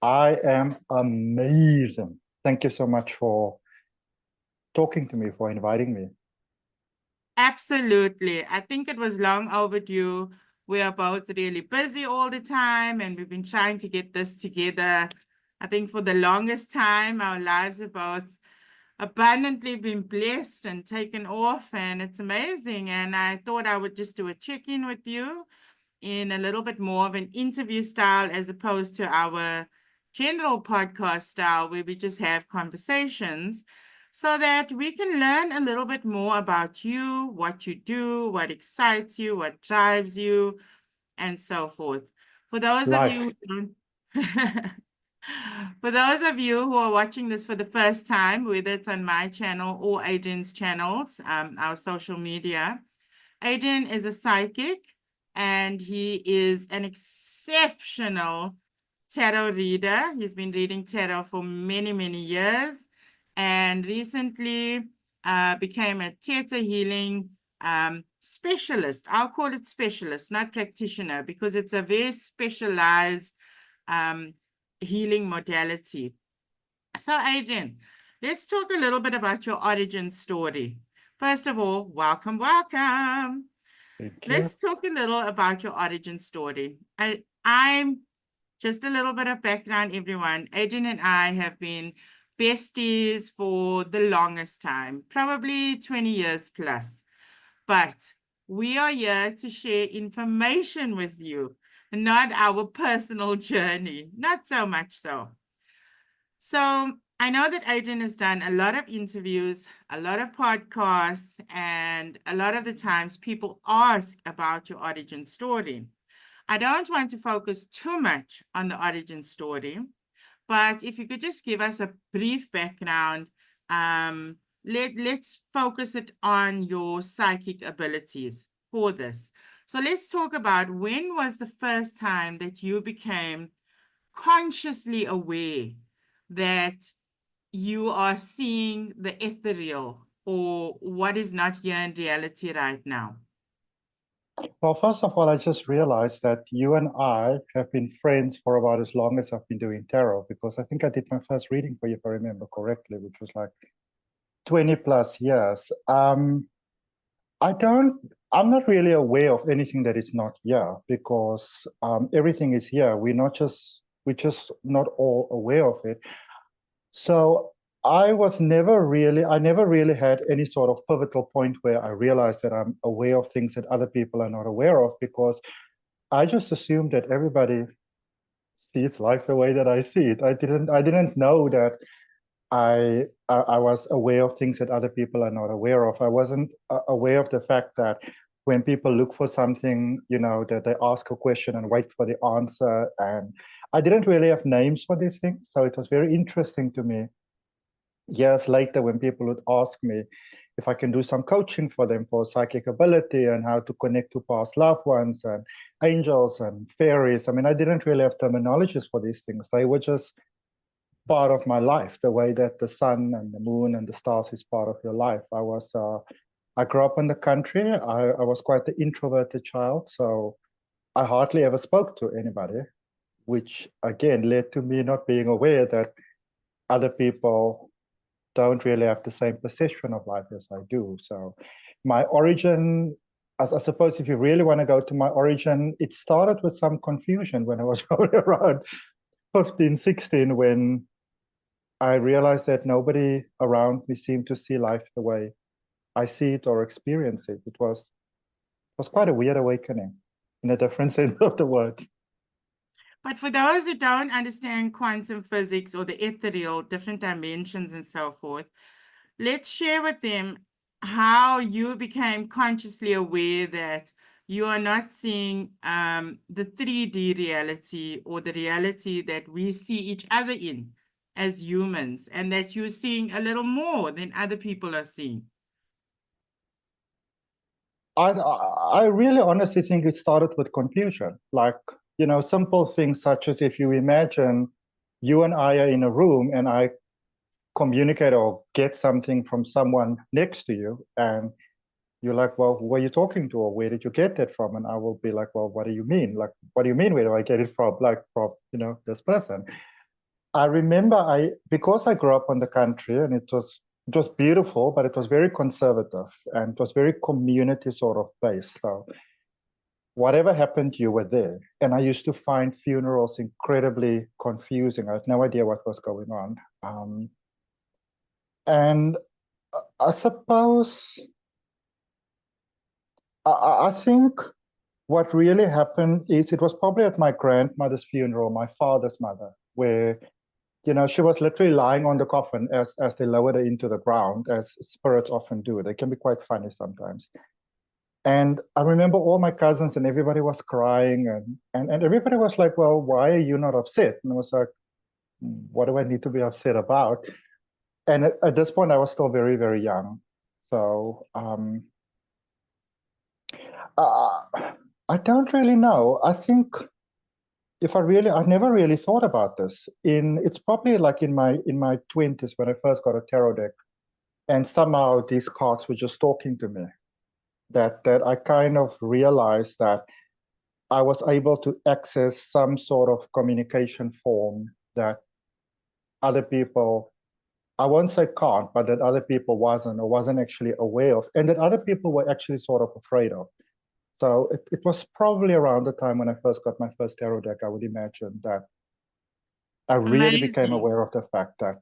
I am amazing. Thank you so much for talking to me, for inviting me. Absolutely. I think it was long overdue. We are both really busy all the time, and we've been trying to get this together. I think for the longest time, our lives have both abundantly been blessed and taken off, and it's amazing. And I thought I would just do a check in with you in a little bit more of an interview style as opposed to our general podcast style where we just have conversations so that we can learn a little bit more about you, what you do, what excites you, what drives you, and so forth. For those of Life. you who don't, for those of you who are watching this for the first time, whether it's on my channel or Adrian's channels, our social media, Adrian is a psychic and he is an exceptional tarot reader. He's been reading tarot for many, many years and recently became a theta healing specialist. I'll call it specialist, not practitioner, because it's a very specialized um, healing modality. So, Adrian, let's talk a little bit about your origin story. First of all, welcome, welcome. Thank you. Let's talk a little about your origin story. I'm just a little bit of background, everyone. Adrian and I have been besties for the longest time, probably 20 years plus. But we are here to share information with you, not our personal journey, not so much so. So I know that Adrian has done a lot of interviews, a lot of podcasts, and a lot of the times people ask about your origin story. I don't want to focus too much on the origin story, but if you could just give us a brief background, let's focus it on your psychic abilities for this. So let's talk about when was the first time that you became consciously aware that you are seeing the ethereal or what is not here in reality right now. Well, first of all, I just realized that you and I have been friends for about as long as I've been doing tarot, because I think I did my first reading for you, if I remember correctly, which was like 20 plus years. I don't, I'm not really aware of anything that is not here, because everything is here. We're just not all aware of it. So I never really had any sort of pivotal point where I realized that I'm aware of things that other people are not aware of, because I just assumed that everybody sees life the way that I see it. I didn't know that I was aware of things that other people are not aware of. I wasn't aware of the fact that when people look for something, that they ask a question and wait for the answer. And I didn't really have names for these things. So it was very interesting to me years later when people would ask me if I can do some coaching for them for psychic ability and how to connect to past loved ones and angels and fairies. I mean, I didn't really have terminologies for these things. They were just part of my life, the way that the sun and the moon and the stars is part of your life. I grew up in the country. I was quite the introverted child, so I hardly ever spoke to anybody, which again led to me not being aware that other people don't really have the same perception of life as I do. So my origin, as I suppose if you really want to go to my origin, it started with some confusion when I was probably around 15, 16, when I realized that nobody around me seemed to see life the way I see it or experience it. It was quite a weird awakening in a different sense of the word. But for those who don't understand quantum physics or the ethereal, different dimensions and so forth, let's share with them how you became consciously aware that you are not seeing the 3D reality or the reality that we see each other in as humans, and that you're seeing a little more than other people are seeing. I really honestly think it started with confusion. Like, simple things such as if you imagine you and I are in a room and I communicate or get something from someone next to you, and you're like, well, who are you talking to, or where did you get that from? And I will be like, well, what do you mean? Like, what do you mean? Where do I get it from? Like, from, this person. I remember because I grew up in the country and it was beautiful, but it was very conservative and it was very community sort of based. So whatever happened, you were there. And I used to find funerals incredibly confusing. I had no idea what was going on. And I suppose, I think what really happened is it was probably at my grandmother's funeral, my father's mother, where, she was literally lying on the coffin as they lowered her into the ground, as spirits often do. They can be quite funny sometimes. And I remember all my cousins and everybody was crying and everybody was like, well, why are you not upset? And I was like, what do I need to be upset about? And at this point, I was still very, very young. So uh, I don't really know. I think I never really thought about this. It's probably like in my 20s when I first got a tarot deck, and somehow these cards were just talking to me. That I kind of realized that I was able to access some sort of communication form that other people, I won't say can't, but that other people wasn't actually aware of, and that other people were actually sort of afraid of. So it was probably around the time when I first got my first tarot deck, I would imagine, that I really became Amazing. aware of the fact that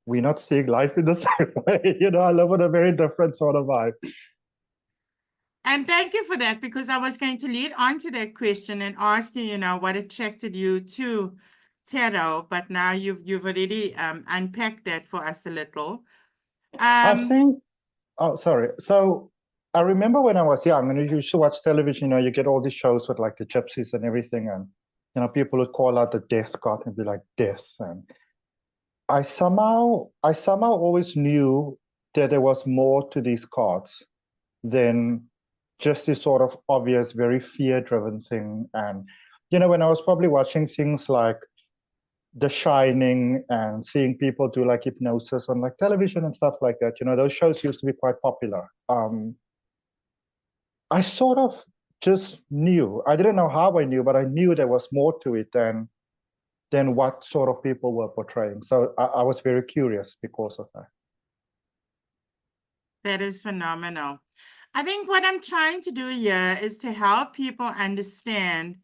we're not seeing life in the same way. I live with a very different sort of vibe. And thank you for that, because I was going to lead on to that question and ask you, what attracted you to tarot, but now you've already unpacked that for us a little. I think, oh, sorry. So I remember when I was young, and you used to watch television, you get all these shows with like the gypsies and everything, and people would call out the death card and be like death. And I somehow always knew that there was more to these cards than just this sort of obvious, very fear-driven thing. And when I was probably watching things like The Shining and seeing people do like hypnosis on like television and stuff like that, those shows used to be quite popular. I sort of just knew. I didn't know how I knew, but I knew there was more to it than what sort of people were portraying. So I was very curious because of that. That is phenomenal. I think what I'm trying to do here is to help people understand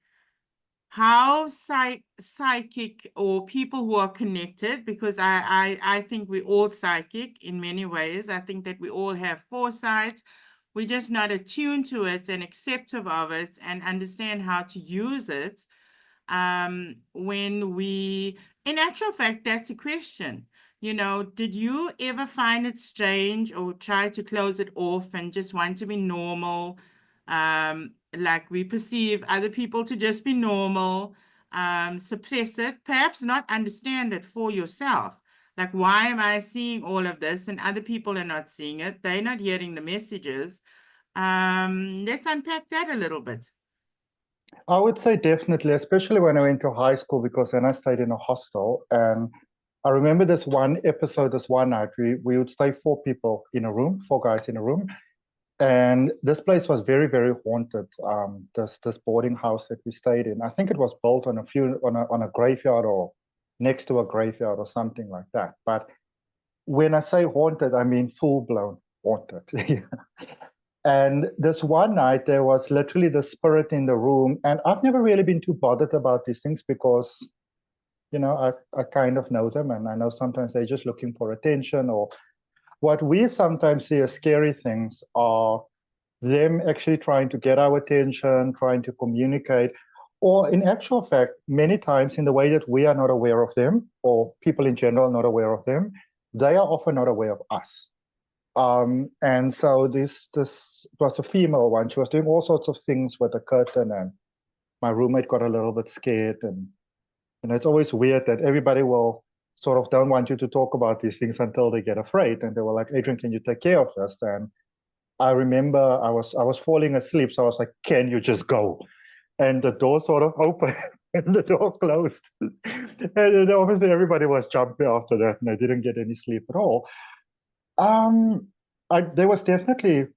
how psychic, or people who are connected, because I think we're all psychic in many ways. I think that we all have foresight. We're just not attuned to it and acceptive of it and understand how to use it. When in actual fact, that's a question. Did you ever find it strange or try to close it off and just want to be normal? Like we perceive other people to just be normal, suppress it, perhaps not understand it for yourself. Like, why am I seeing all of this and other people are not seeing it? They're not hearing the messages. Let's unpack that a little bit. I would say definitely, especially when I went to high school, because then I stayed in a hostel. And I remember this one episode, this one night, we would stay 4 people in a room, 4 guys in a room. And this place was very, very haunted. This boarding house that we stayed in, I think it was built on a graveyard or next to a graveyard or something like that. But when I say haunted, I mean full-blown haunted. And this one night, there was literally the spirit in the room. And I've never really been too bothered about these things because, I kind of know them. And I know sometimes they're just looking for attention, or what we sometimes see as scary things are them actually trying to get our attention, trying to communicate, or in actual fact, many times in the way that we are not aware of them, or people in general not aware of them, they are often not aware of us. And so this was a female one. She was doing all sorts of things with the curtain, and my roommate got a little bit scared. And it's always weird that everybody will sort of don't want you to talk about these things until they get afraid. And they were like, Adrian, can you take care of this? And I remember I was falling asleep, so I was like, can you just go? And the door sort of opened and the door closed. And then obviously everybody was jumping after that, and I didn't get any sleep at all. There was definitely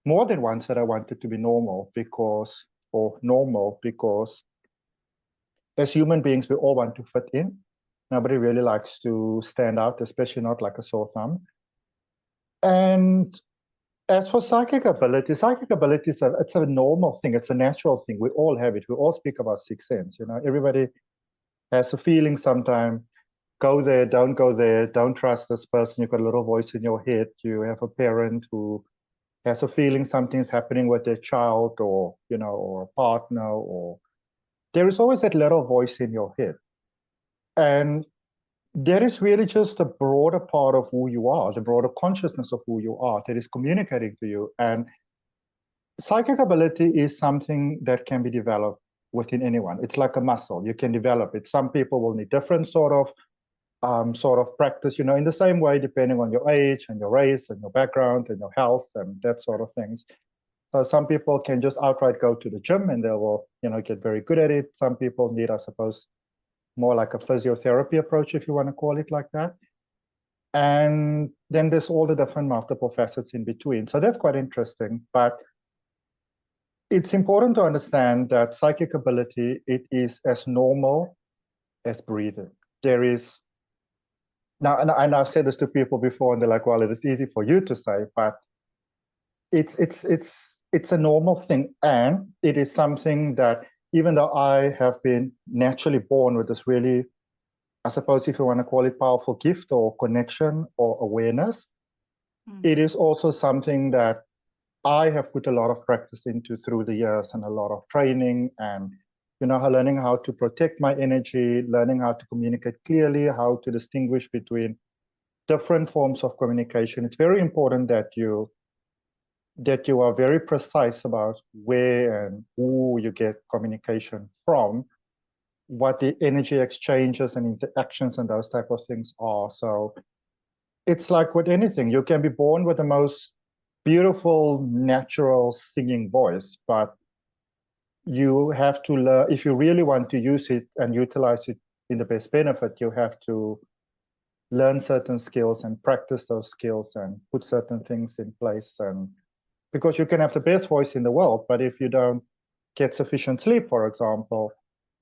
more than once that I wanted to be normal because as human beings, we all want to fit in. Nobody really likes to stand out, especially not like a sore thumb. And as for psychic ability is it's a normal thing. It's a natural thing. We all have it. We all speak about sixth sense. You know, everybody has a feeling sometime. Go there, don't go there, don't trust this person. You've got a little voice in your head. You have a parent who has a feeling something's happening with their child, or or a partner, or there is always that little voice in your head. And that is really just a broader part of who you are, the broader consciousness of who you are that is communicating to you. And psychic ability is something that can be developed within anyone. It's like a muscle. You can develop it. Some people will need different sort of practice, in the same way, depending on your age and your race and your background and your health and that sort of things. So some people can just outright go to the gym and they will, get very good at it. Some people need, I suppose, more like a physiotherapy approach, if you want to call it like that. And then there's all the different multiple facets in between. So that's quite interesting. But it's important to understand that psychic ability, it is as normal as breathing. There is, now, and I've said this to people before, and they're like, well, it is easy for you to say, but it's a normal thing. And it is something that, even though I have been naturally born with this really, I suppose if you want to call it powerful gift or connection or awareness, it is also something that I have put a lot of practice into through the years, and a lot of training, and learning how to protect my energy, learning how to communicate clearly, how to distinguish between different forms of communication. It's very important that you are very precise about where and who you get communication from, what the energy exchanges and interactions and those type of things are. So it's like with anything, you can be born with the most beautiful, natural singing voice, but you have to learn, if you really want to use it and utilize it in the best benefit, you have to learn certain skills and practice those skills and put certain things in place. And because you can have the best voice in the world, but if you don't get sufficient sleep, for example,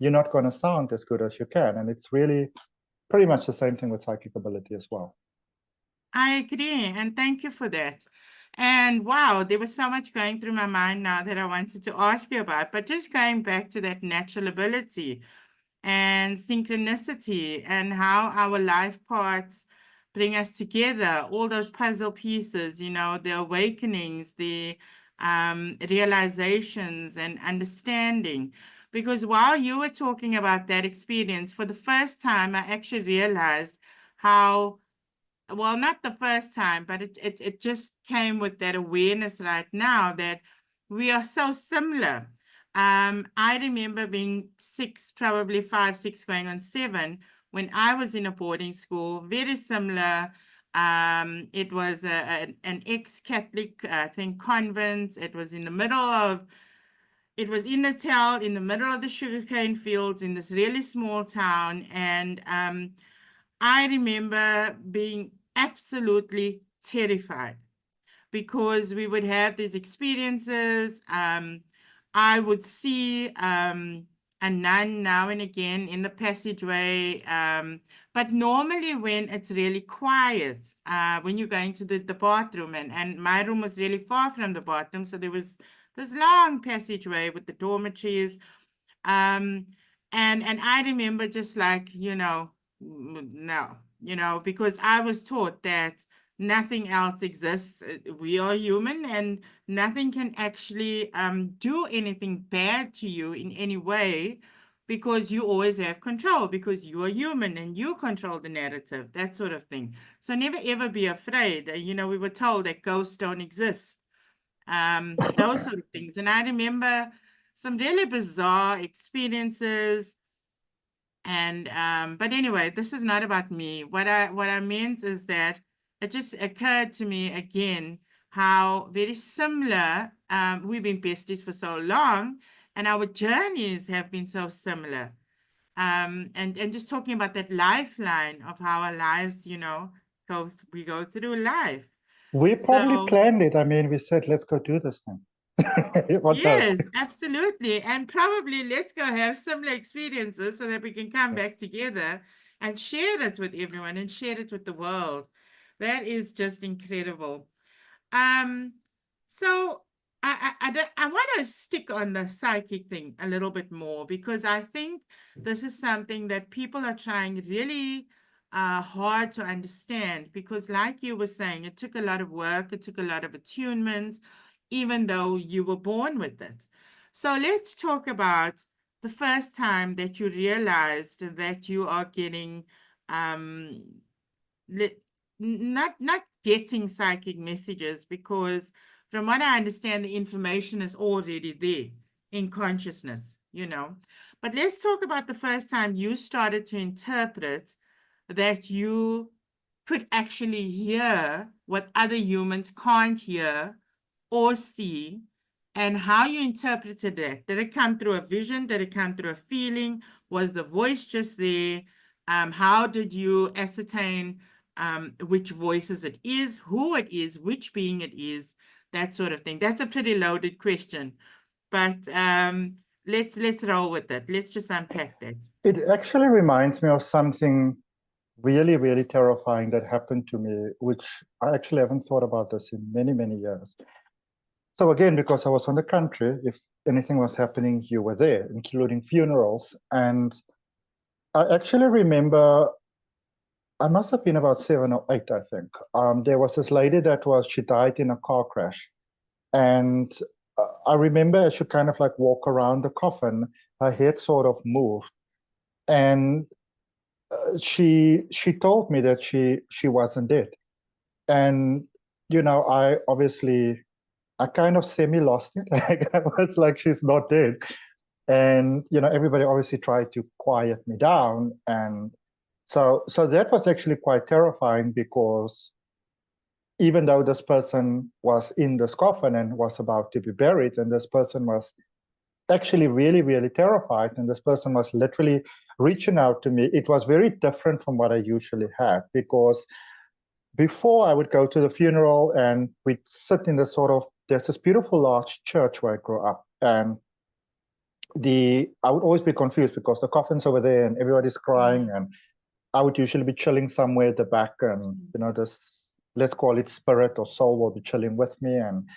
you're not going to sound as good as you can. And it's really pretty much the same thing with psychic ability as well. I agree, and thank you for that. And wow, there was so much going through my mind now that I wanted to ask you about, but just going back to that natural ability and synchronicity and how our life parts bring us together, all those puzzle pieces, the awakenings, the realizations and understanding. Because while you were talking about that experience, for the first time, I actually realized how, well, not the first time, but it just came with that awareness right now that we are so similar. I remember being 6, probably 5, 6, going on 7, when I was in a boarding school, very similar. It was an ex-Catholic, I think, convent. It was in the middle of, it was in Natal, in the middle of the sugarcane fields in this really small town. And I remember being absolutely terrified because we would have these experiences. I would see a nun now and again in the passageway. But normally when it's really quiet, when you're going to the bathroom, and my room was really far from the bathroom, so there was this long passageway with the dormitories. And I remember just like, no, because I was taught that nothing else exists. We are human, and nothing can actually do anything bad to you in any way, because you always have control, because you are human and you control the narrative, that sort of thing. So never ever be afraid. We were told that ghosts don't exist, those sort of things. And I remember some really bizarre experiences. And but anyway, this is not about me. What I meant is that it just occurred to me again how very similar, we've been besties for so long, and our journeys have been so similar. And just talking about that lifeline of how our lives, we go through life. We probably So planned it. I mean, we said, let's go do this thing. What does? yes, absolutely. And probably let's go have similar experiences so that we can come back together and share it with everyone and share it with the world. That is just incredible. Um, so I want to stick on the psychic thing a little bit more because I think this is something that people are trying really hard to understand because like you were saying, it took a lot of work, it took a lot of attunement, even though you were born with it. So let's talk about the first time that you realized that you are getting um, not getting psychic messages because from what I understand, the information is already there in consciousness, you know. But let's talk about the first time you started to interpret that you could actually hear what other humans can't hear or see, and how you interpreted it. Did it come through a vision? Did it come through a feeling? Was the voice just there? How did you ascertain which voices it is, who it is, which being it is, that sort of thing? That's a pretty loaded question, but let's roll with it. Let's just unpack that. It actually reminds me of something really, really terrifying that happened to me, which I actually haven't thought about this in many, many years. So again, because I was on the country, if anything was happening, you were there, including funerals. And I actually remember, I must have been about 7 or 8, I think. There was this lady she died in a car crash. And I remember as she kind of like walk around the coffin, her head sort of moved. And she told me that she wasn't dead. And, you know, I kind of semi lost it. Like I was like, she's not dead. And, you know, everybody obviously tried to quiet me down. And so that was actually quite terrifying because even though this person was in this coffin and was about to be buried, and this person was actually really, really terrified, and this person was literally reaching out to me, it was very different from what I usually had because before I would go to the funeral and we'd sit in there's this beautiful large church where I grew up. And I would always be confused because the coffin's over there and everybody's crying. And I would usually be chilling somewhere at the back, and, you know, this, let's call it spirit or soul, will be chilling with me. And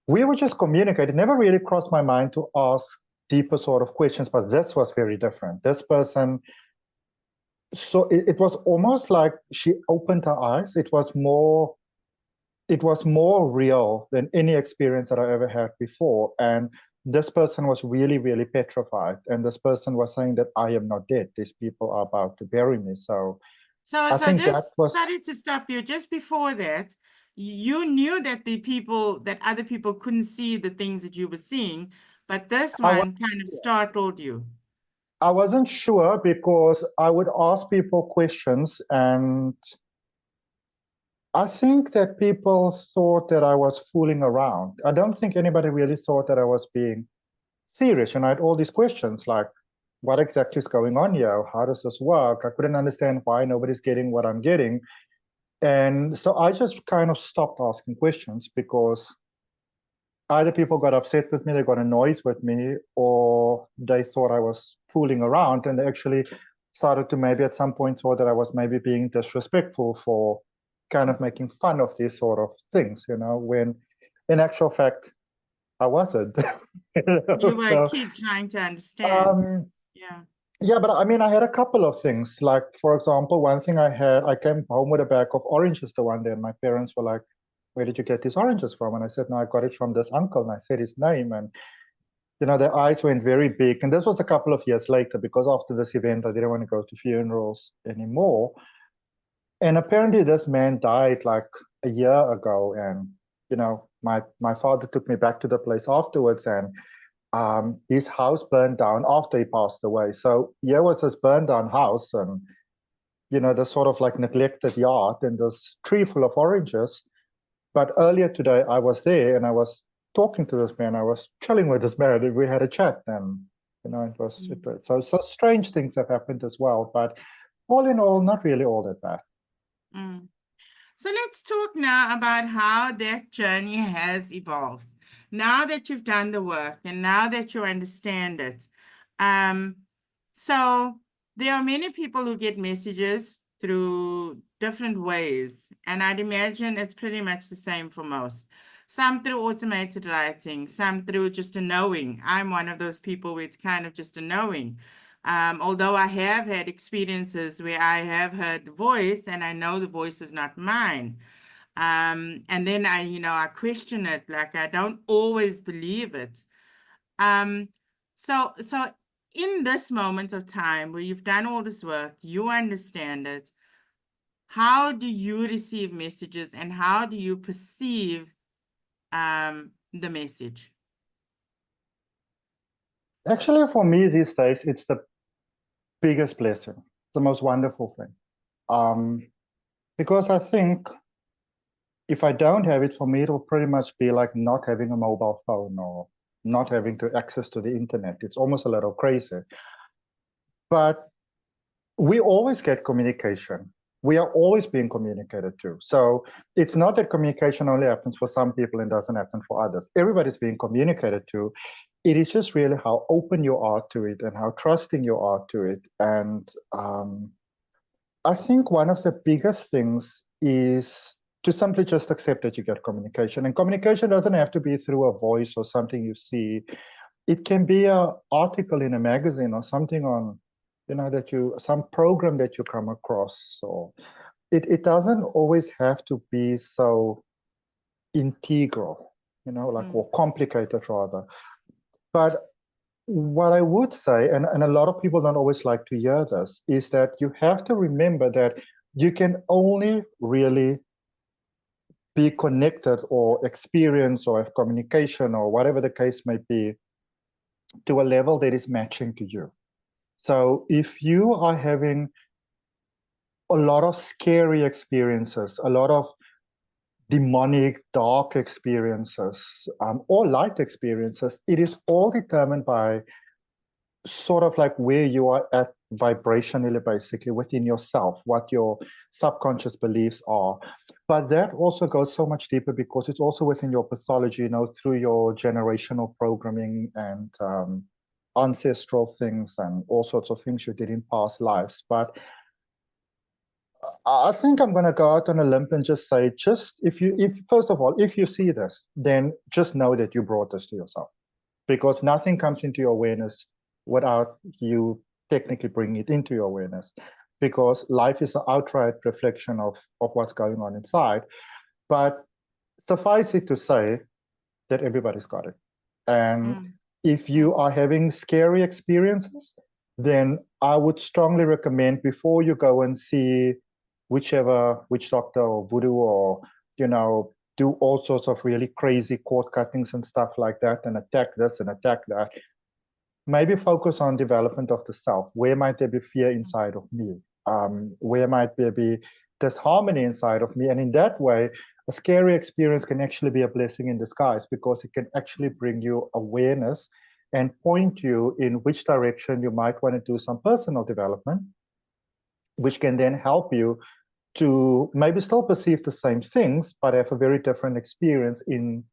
we would just communicate. It never really crossed my mind to ask deeper sort of questions, but this was very different. This person, so it was almost like she opened her eyes. It was more real than any experience that I ever had before. And this person was really, really petrified. And this person was saying that I am not dead. These people are about to bury me. So I think that Just was, started to stop you just before that. You knew that other people couldn't see the things that you were seeing, but this I was, one kind of startled you. I wasn't sure because I would ask people questions, and I think that people thought that I was fooling around. I don't think anybody really thought that I was being serious. And I had all these questions like, what exactly is going on here? How does this work? I couldn't understand why nobody's getting what I'm getting. And so I just kind of stopped asking questions because either people got upset with me, they got annoyed with me, or they thought I was fooling around. And they actually started to maybe at some point thought that I was maybe being disrespectful for kind of making fun of these sort of things, you know, when in actual fact, I wasn't. You were a So, kid trying to understand. um, Yeah. yeah, but I mean, I had a couple of things. Like, for example, one thing I came home with a bag of oranges the one day, and my parents were like, "Where did you get these oranges from?" And I said, "No, I got it from this uncle." And I said his name, and you know, their eyes went very big. And this was a couple of years later, because after this event, I didn't want to go to funerals anymore. And apparently, this man died like a year ago. And you know, my father took me back to the place afterwards, and his house burned down after he passed away. So here was this burned down house, and you know, this sort of like neglected yard, and this tree full of oranges. But earlier today, I was there, and I was talking to this man. I was chilling with this man, and we had a chat. And you know, so strange things have happened as well. But all in all, not really all that bad. Mm. So let's talk now about how that journey has evolved. Now that you've done the work and now that you understand it. So there are many people who get messages through different ways, and I'd imagine it's pretty much the same for most. Some through automated writing, some through just a knowing. I'm one of those people where it's kind of just a knowing. Although I have had experiences where I have heard the voice and I know the voice is not mine. And then I question it, like I don't always believe it. So in this moment of time where you've done all this work, you understand it, how do you receive messages and how do you perceive the message? Actually, for me these days, it's the biggest blessing, the most wonderful thing. Because I think if I don't have it, for me, it'll pretty much be like not having a mobile phone or not having to access to the internet. It's almost a little crazy. But we always get communication. We are always being communicated to. So it's not that communication only happens for some people and doesn't happen for others. Everybody's being communicated to. It is just really how open you are to it and how trusting you are to it. And I think one of the biggest things is to simply just accept that you get communication. And communication doesn't have to be through a voice or something you see. It can be an article in a magazine or something on, some program that you come across. So it doesn't always have to be so integral, or complicated rather. But what I would say, and a lot of people don't always like to hear this, is that you have to remember that you can only really be connected or experience or have communication or whatever the case may be to a level that is matching to you. So if you are having a lot of scary experiences, a lot of demonic, dark experiences, or light experiences, it is all determined by sort of like where you are at vibrationally, basically within yourself, what your subconscious beliefs are. But that also goes so much deeper because it's also within your pathology, through your generational programming and ancestral things and all sorts of things you did in past lives. But I think I'm going to go out on a limb and just say, first of all, if you see this, then just know that you brought this to yourself, because nothing comes into your awareness without you technically bringing it into your awareness, because life is an outright reflection of what's going on inside. But suffice it to say that everybody's got it. And if you are having scary experiences, then I would strongly recommend, before you go and see whichever witch doctor or voodoo or, do all sorts of really crazy cord cuttings and stuff like that and attack this and attack that, maybe focus on development of the self. Where might there be fear inside of me? Where might there be disharmony inside of me? And in that way, a scary experience can actually be a blessing in disguise, because it can actually bring you awareness and point you in which direction you might want to do some personal development, which can then help you to maybe still perceive the same things, but have a very different experience in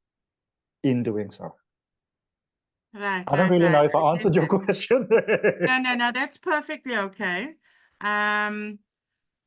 doing so. Right, I don't really know if I answered your that. question. No, that's perfectly okay.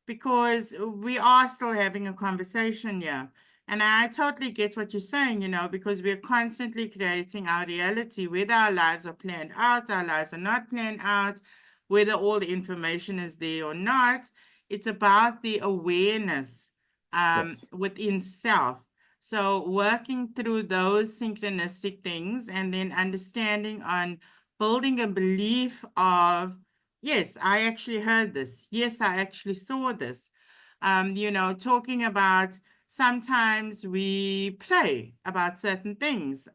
Because we are still having a conversation here. And I totally get what you're saying, because we're constantly creating our reality, whether our lives are planned out, our lives are not planned out, whether all the information is there or not. It's about the awareness Yes. within self. So working through those synchronistic things and then understanding on building a belief of, yes, I actually heard this. Yes, I actually saw this. Talking about sometimes we pray about certain things.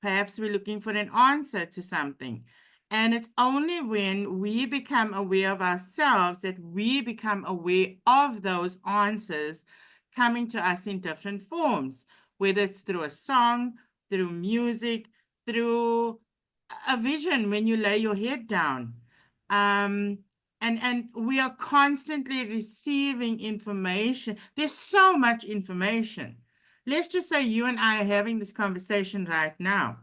Perhaps we're looking for an answer to something. And it's only when we become aware of ourselves that we become aware of those answers coming to us in different forms, whether it's through a song, through music, through a vision when you lay your head down. And we are constantly receiving information. There's so much information. Let's just say you and I are having this conversation right now.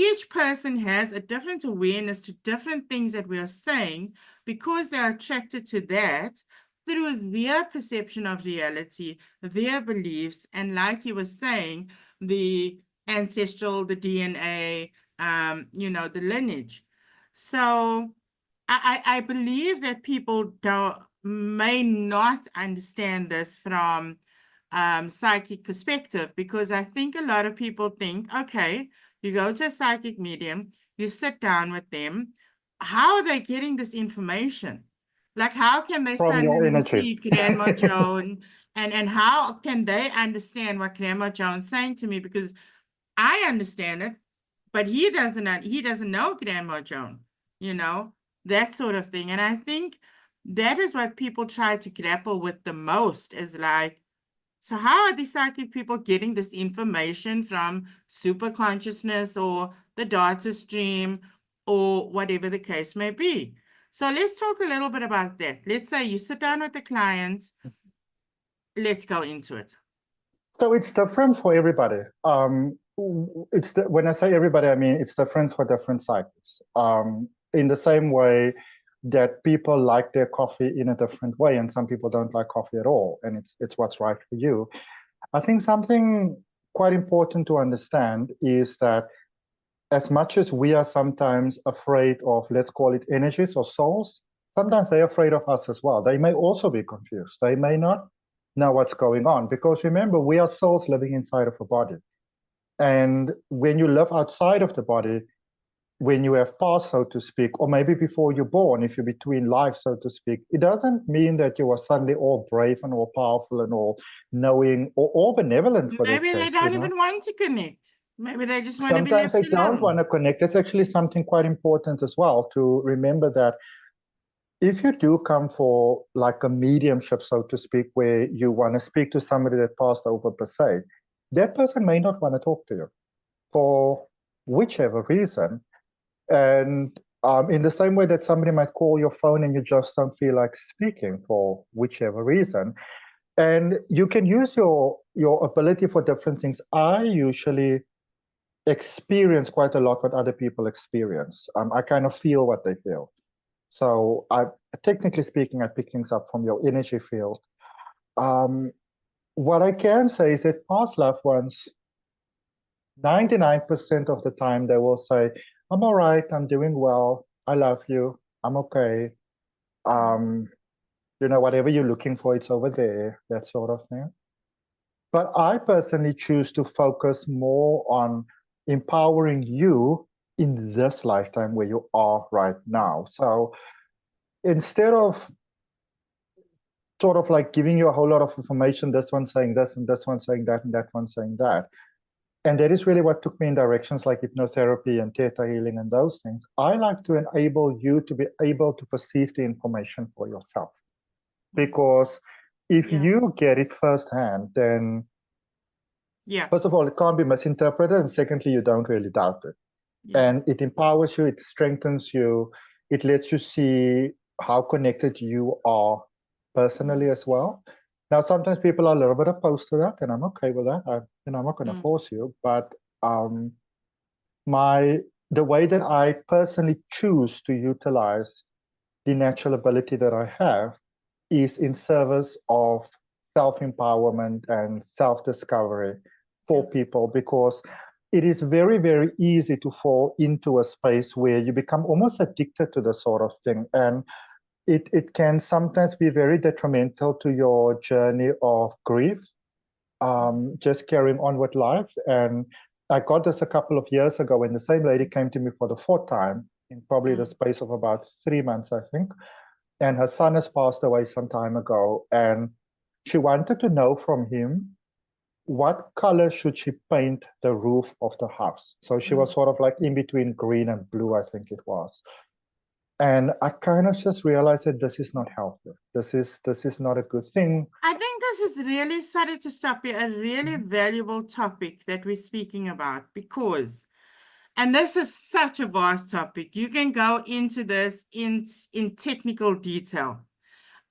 each person has a different awareness to different things that we are saying because they're attracted to that through their perception of reality, their beliefs, and like you were saying, the ancestral, the DNA, the lineage. So I believe that people may not understand this from psychic perspective, because I think a lot of people think, okay, you go to a psychic medium, you sit down with them. How are they getting this information? Like, how can they From your suddenly energy. see Grandma Joan and how can they understand what Grandma Joan's saying to me? Because I understand it, but he doesn't know Grandma Joan, that sort of thing. And I think that is what people try to grapple with the most, is like, so how are these psychic people getting this information from super consciousness or the data stream or whatever the case may be? So let's talk a little bit about that. Let's say you sit down with the clients. Let's go into it. So it's different for everybody. When I say everybody, I mean it's different for different cycles. In the same way that people like their coffee in a different way, and some people don't like coffee at all, and it's what's right for you. I think something quite important to understand is that as much as we are sometimes afraid of, let's call it energies or souls, sometimes they're afraid of us as well. They may also be confused. They may not know what's going on, because remember, we are souls living inside of a body. And when you live outside of the body, when you have passed, so to speak, or maybe before you're born, if you're between lives, so to speak, it doesn't mean that you are suddenly all brave and all powerful and all knowing or all benevolent for this Maybe they case. don't even want to connect. Maybe they just want to be Sometimes left they don't want alone. to connect. That's actually something quite important as well, to remember that if you do come for like a mediumship, so to speak, where you want to speak to somebody that passed over per se, that person may not want to talk to you for whichever reason. And in the same way that somebody might call your phone and you just don't feel like speaking for whichever reason. And you can use your ability for different things. I usually experience quite a lot what other people experience. I kind of feel what they feel. So technically speaking, I pick things up from your energy field. What I can say is that past loved ones, 99% of the time, they will say, I'm all right, I'm doing well, I love you, I'm okay. Whatever you're looking for, it's over there, that sort of thing. But I personally choose to focus more on empowering you in this lifetime where you are right now. So instead of sort of like giving you a whole lot of information, this one saying this and this one saying that and that one saying that, and that is really what took me in directions like hypnotherapy and theta healing and those things. I like to enable you to be able to perceive the information for yourself. Because if you get it firsthand, then first of all, it can't be misinterpreted, and secondly, you don't really doubt it. And it empowers you, it strengthens you, it lets you see how connected you are personally as well. Now, sometimes people are a little bit opposed to that, and I'm okay with that. I'm not going to force you, but the way that I personally choose to utilize the natural ability that I have is in service of self-empowerment and self-discovery for people, because it is very, very easy to fall into a space where you become almost addicted to this sort of thing. And it can sometimes be very detrimental to your journey of grief, just carrying on with life. And I got this a couple of years ago when the same lady came to me for the fourth time in probably the space of about 3 months, I think. And her son has passed away some time ago. And she wanted to know from him, what color should she paint the roof of the house? So she was sort of like in between green and blue, I think it was. And I kind of just realized that this is not healthy. This is not a good thing. I think this is really, sorry to stop you, a really valuable topic that we're speaking about, because, and this is such a vast topic, you can go into this in technical detail.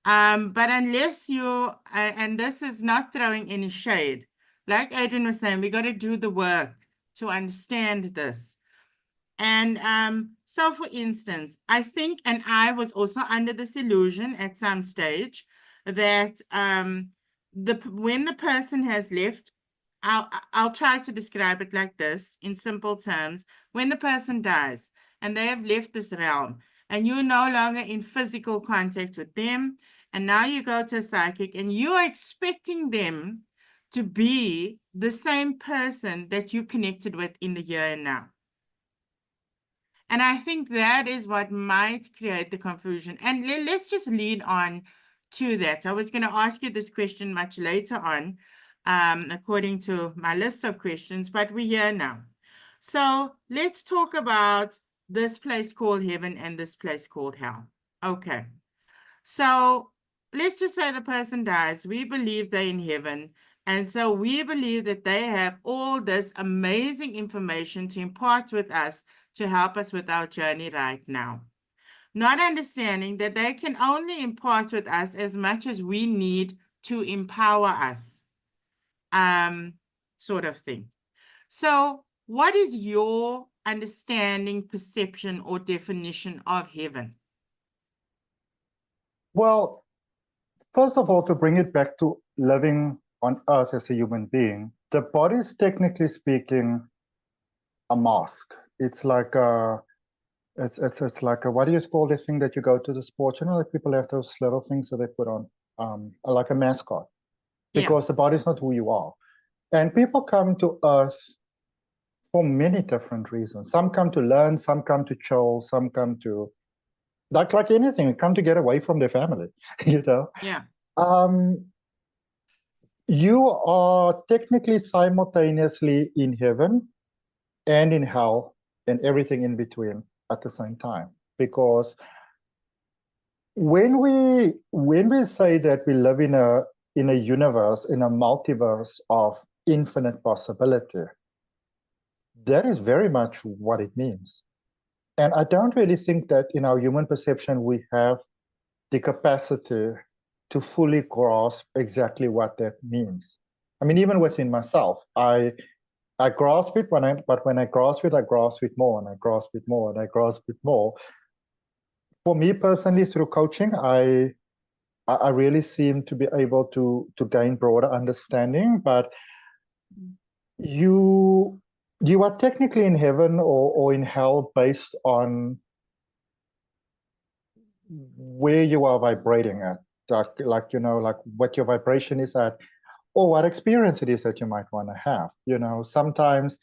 But unless you, and this is not throwing any shade, like Adrian was saying, we got to do the work to understand this. And so for instance, I think, and I was also under this illusion at some stage that when the person has left, I'll try to describe it like this in simple terms. When the person dies and they have left this realm and you're no longer in physical contact with them, and now you go to a psychic and you are expecting them to be the same person that you connected with in the here and now. And I think that is what might create the confusion. And let's just lead on to that. I was going to ask you this question much later on, according to my list of questions, but we're here now. So let's talk about this place called heaven and this place called hell. Okay. So let's just say the person dies. We believe they're in heaven. And so we believe that they have all this amazing information to impart with us to help us with our journey right now. Not understanding that they can only impart with us as much as we need to empower us, sort of thing. So what is your understanding, perception, or definition of heaven? Well, first of all, to bring it back to living on Earth as a human being, the body is technically speaking a mask. It's like it's like a, what do you call this thing that you go to the sports? You know, like people have those little things that they put on, like a mascot, because the body is not who you are. And people come to Earth for many different reasons. Some come to learn, some come to chill, some come to like anything, come to get away from their family, you know. Yeah. You are technically simultaneously in heaven and in hell and everything in between at the same time. Because when we say that we live in a universe, in a multiverse of infinite possibility, that is very much what it means. And I don't really think that in our human perception we have the capacity to fully grasp exactly what that means. I mean, even within myself, I grasp it but when I grasp it more, and I grasp it more, and I grasp it more. For me personally, through coaching, I really seem to be able to gain broader understanding. But you are technically in heaven or in hell based on where you are vibrating at, like you know, like what your vibration is at, or what experience it is that you might want to have. You know, sometimes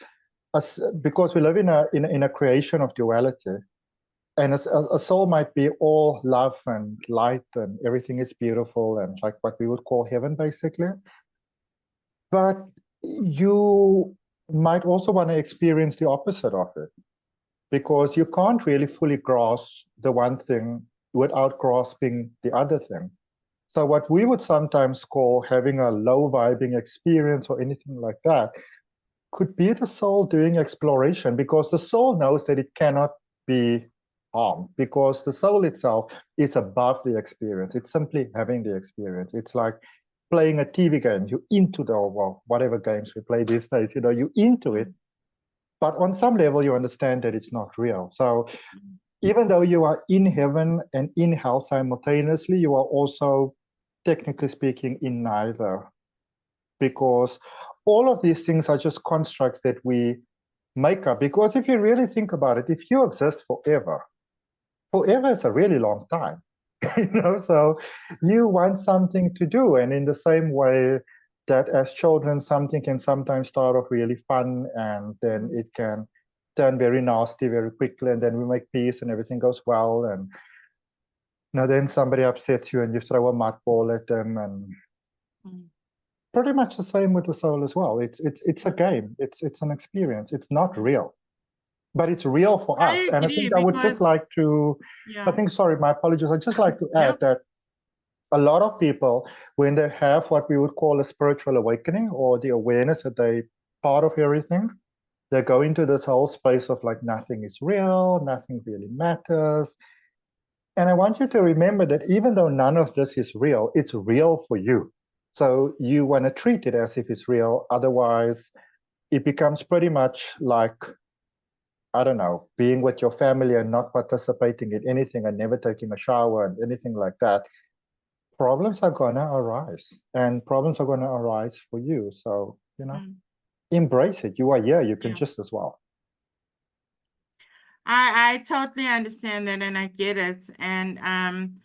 because we live in a creation of duality, and a soul might be all love and light and everything is beautiful and like what we would call heaven basically, but you might also want to experience the opposite of it, because you can't really fully grasp the one thing without grasping the other thing. So what we would sometimes call having a low vibing experience or anything like that could be the soul doing exploration, because the soul knows that it cannot be harmed, because the soul itself is above the experience. It's simply having the experience. It's like playing a TV game. You're into the, well, whatever games we play these days, you know, you're into it. But on some level, you understand that it's not real. So even though you are in heaven and in hell simultaneously, you are also, technically speaking, in neither. Because all of these things are just constructs that we make up. Because if you really think about it, if you exist forever is a really long time. You know, so you want something to do. And in the same way that as children, something can sometimes start off really fun and then it can turn very nasty very quickly, and then we make peace and everything goes well. And you know, then somebody upsets you and you throw a mud ball at them, and pretty much the same with the soul as well. It's a game. It's an experience. It's not real, but it's real for us. And I think I would just like to, I think, sorry, my apologies. I'd just like to add that a lot of people, when they have what we would call a spiritual awakening or the awareness that they part of everything, they go into this whole space of like nothing is real, nothing really matters. And I want you to remember that even though none of this is real, it's real for you. So you want to treat it as if it's real. Otherwise, it becomes pretty much like I don't know, being with your family and not participating in anything and never taking a shower and anything like that, problems are gonna arise, and problems are gonna arise for you. So, embrace it. You are here, you can Yeah. just as well. I totally understand that and I get it. And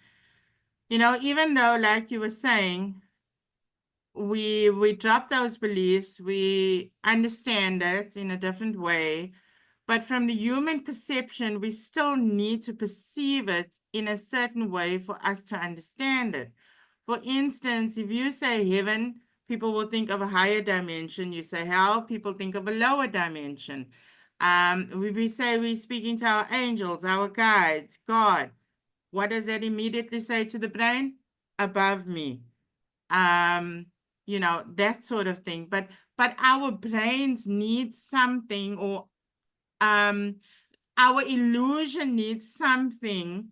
even though, like you were saying, we drop those beliefs, we understand it in a different way, but from the human perception, we still need to perceive it in a certain way for us to understand it. For instance, if you say heaven, people will think of a higher dimension. You say hell, people think of a lower dimension. If we say we're speaking to our angels, our guides, God, what does that immediately say to the brain? Above me. That sort of thing. But our brains need something, or our illusion needs something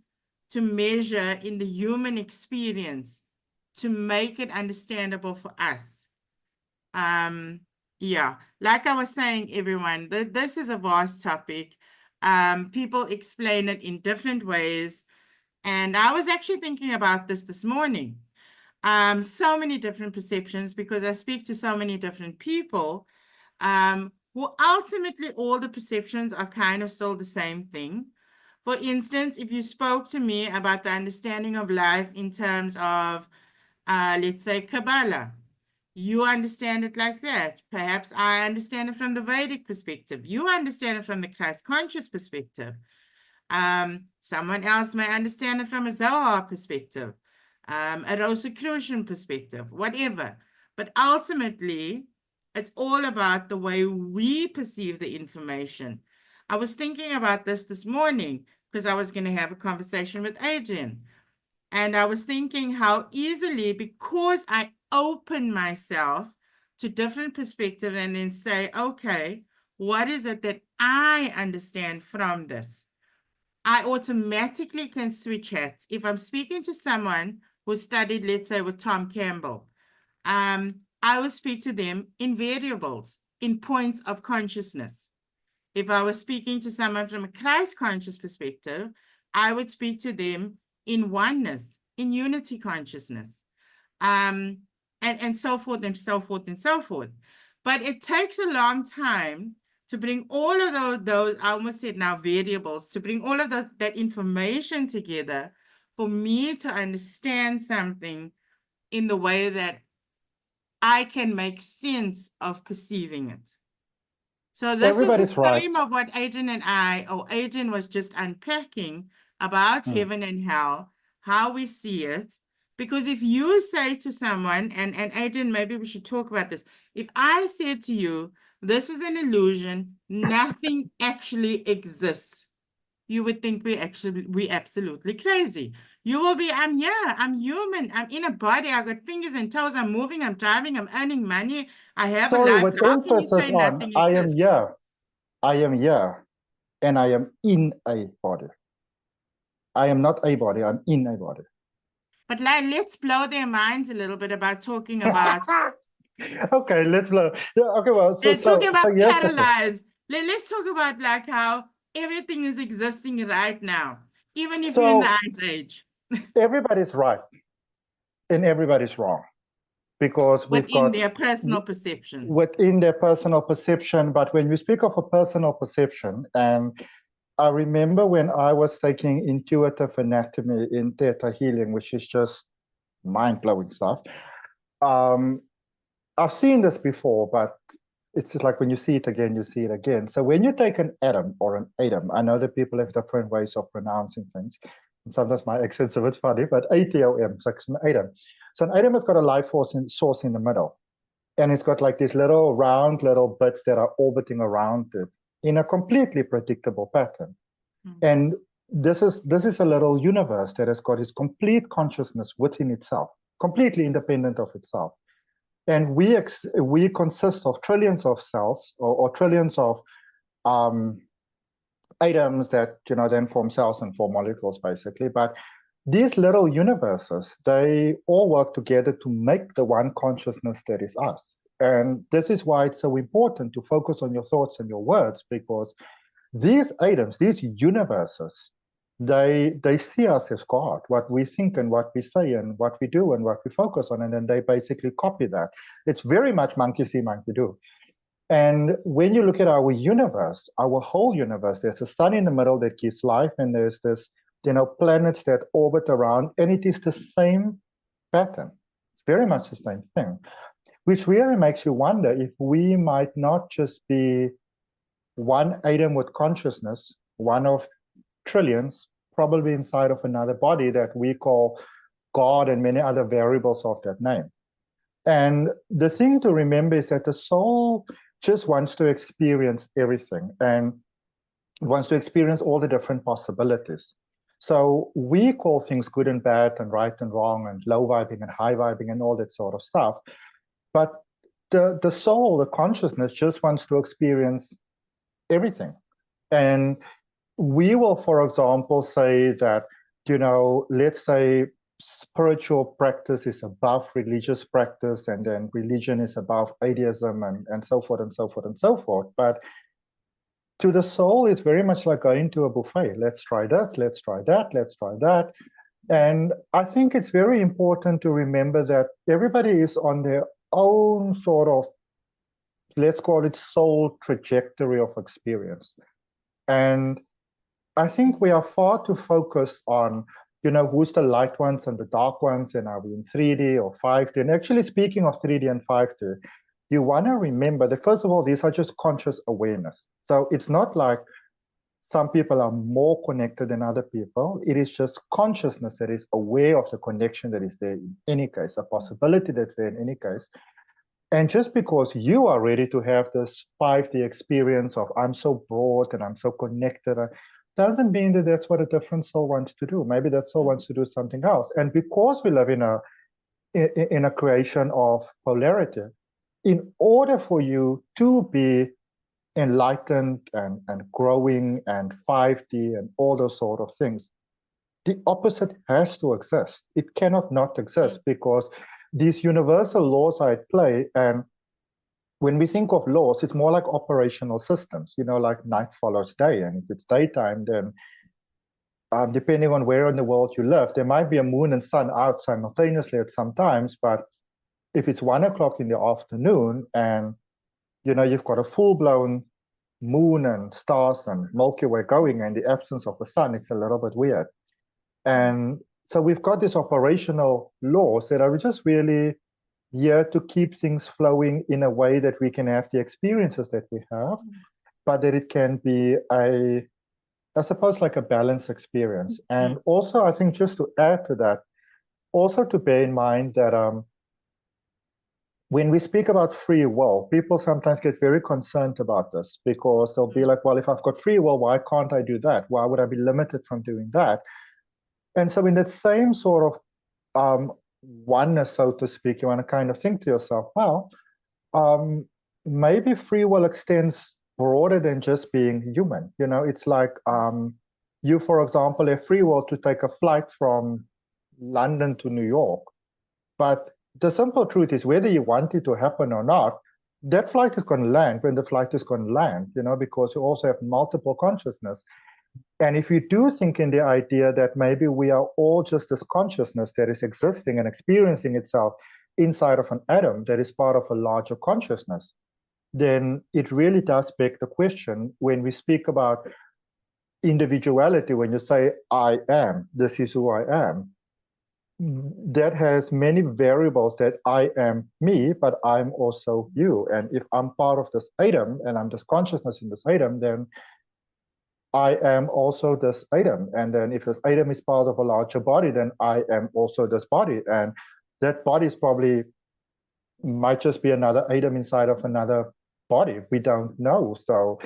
to measure in the human experience to make it understandable for us. Yeah, like I was saying, everyone, this is a vast topic. People explain it in different ways. And I was actually thinking about this morning. So many different perceptions because I speak to so many different people. Well, ultimately, all the perceptions are kind of still the same thing. For instance, if you spoke to me about the understanding of life in terms of, let's say, Kabbalah, you understand it like that. Perhaps I understand it from the Vedic perspective. You understand it from the Christ conscious perspective. Someone else may understand it from a Zohar perspective, a Rosicrucian perspective, whatever. But ultimately, it's all about the way we perceive the information. I was thinking about this morning because I was going to have a conversation with Adrian. And I was thinking how easily, because I open myself to different perspectives and then say, okay, what is it that I understand from this? I automatically can switch hats. If I'm speaking to someone who studied, let's say, with Tom Campbell, I will speak to them in variables, in points of consciousness. If I was speaking to someone from a Christ conscious perspective, I would speak to them in oneness, in unity consciousness, and so forth and so forth and so forth. But it takes a long time to bring all of those, I almost said now variables, to bring all of that information together for me to understand something in the way that I can make sense of perceiving it. So this is Everybody's the right. same of what Adrian was just unpacking about heaven and hell, how we see it. Because if you say to someone, and Adrian, maybe we should talk about this. If I said to you, this is an illusion, nothing actually exists, you would think we absolutely crazy. You will be, I'm here, I'm human, I'm in a body, I've got fingers and toes, I'm moving, I'm driving, I'm earning money, I have a Sorry, life. with How can you emphasis say on nothing I am exists? here, and I am in a body. I am not a body, I'm in a body. But let's blow their minds a little bit about talking about Okay, let's blow. Okay, well, they're talking so about here's the thing. paralyzed. Let's talk about like how everything is existing right now, even if you're in the So ice age, everybody's right and everybody's wrong because we've within got their personal perception. within their personal perception. But when we speak of a personal perception, and I remember when I was taking intuitive anatomy in Theta Healing, which is just mind-blowing stuff. I've seen this before, but it's just like when you see it again, you see it again. So when you take an atom or an atom, I know that people have different ways of pronouncing things. And sometimes my accent's a bit funny, but ATOM, so it's an atom. So an atom has got a life force source in the middle. And it's got like these little round little bits that are orbiting around it in a completely predictable pattern. And this is a little universe that has got its complete consciousness within itself, completely independent of itself. And we consist of trillions of cells or trillions of atoms that then form cells and form molecules, basically. But these little universes, they all work together to make the one consciousness that is us. And this is why it's so important to focus on your thoughts and your words, because these items, these universes, they see us as God, what we think and what we say and what we do and what we focus on, and then they basically copy that. It's very much monkey see, monkey do. And when you look at our universe, our whole universe, there's a sun in the middle that gives life, and there's this, planets that orbit around, and it is the same pattern. It's very much the same thing, which really makes you wonder if we might not just be one atom with consciousness, one of trillions, probably inside of another body that we call God and many other variables of that name. And the thing to remember is that the soul just wants to experience everything and wants to experience all the different possibilities. So we call things good and bad and right and wrong and low vibing and high vibing and all that sort of stuff. But the soul, the consciousness, just wants to experience everything. And we will, for example, say that, let's say spiritual practice is above religious practice, and then religion is above atheism, and so forth and so forth and so forth. But to the soul, it's very much like going to a buffet. Let's try this, let's try that, let's try that. And I think it's very important to remember that everybody is on their own sort of, let's call it, soul trajectory of experience. And I think we are far too focused on, who's the light ones and the dark ones, and are we in 3D or 5D? And actually, speaking of 3D and 5D, you want to remember that, first of all, these are just conscious awareness. So it's not like some people are more connected than other people. It is just consciousness that is aware of the connection that is there in any case, a possibility that's there in any case. And just because you are ready to have this 5D experience of I'm so broad and I'm so connected, doesn't mean that that's what a different soul wants to do. Maybe that soul wants to do something else. And because we live in a creation of polarity, in order for you to be enlightened and growing and 5D and all those sort of things, the opposite has to exist. It cannot not exist, because these universal laws are at play. And when we think of laws, it's more like operational systems, like night follows day. And if it's daytime, then depending on where in the world you live, there might be a moon and sun out simultaneously at some times. But if it's 1 o'clock in the afternoon and, you've got a full-blown moon and stars and Milky Way going, and the absence of the sun, it's a little bit weird. And so we've got these operational laws that are just really here to keep things flowing in a way that we can have the experiences that we have, but that it can be I suppose, like a balanced experience. And also, I think, just to add to that, also to bear in mind that when we speak about free will, people sometimes get very concerned about this, because they'll be like, well, if I've got free will, why can't I do that? Why would I be limited from doing that? And so in that same sort of oneness, so to speak, you want to kind of think to yourself, well, maybe free will extends broader than just being human. It's like you, for example, have free will to take a flight from London to New York. But the simple truth is, whether you want it to happen or not, that flight is going to land when the flight is going to land, because you also have multiple consciousness. And if you do think in the idea that maybe we are all just this consciousness that is existing and experiencing itself inside of an atom that is part of a larger consciousness, then it really does beg the question, when we speak about individuality, when you say, I am, this is who I am, that has many variables, that I am me, but I'm also you. And if I'm part of this atom and I'm this consciousness in this atom, then I am also this atom. And then if this atom is part of a larger body, then I am also this body. And that body is probably might just be another atom inside of another body. We don't know. So,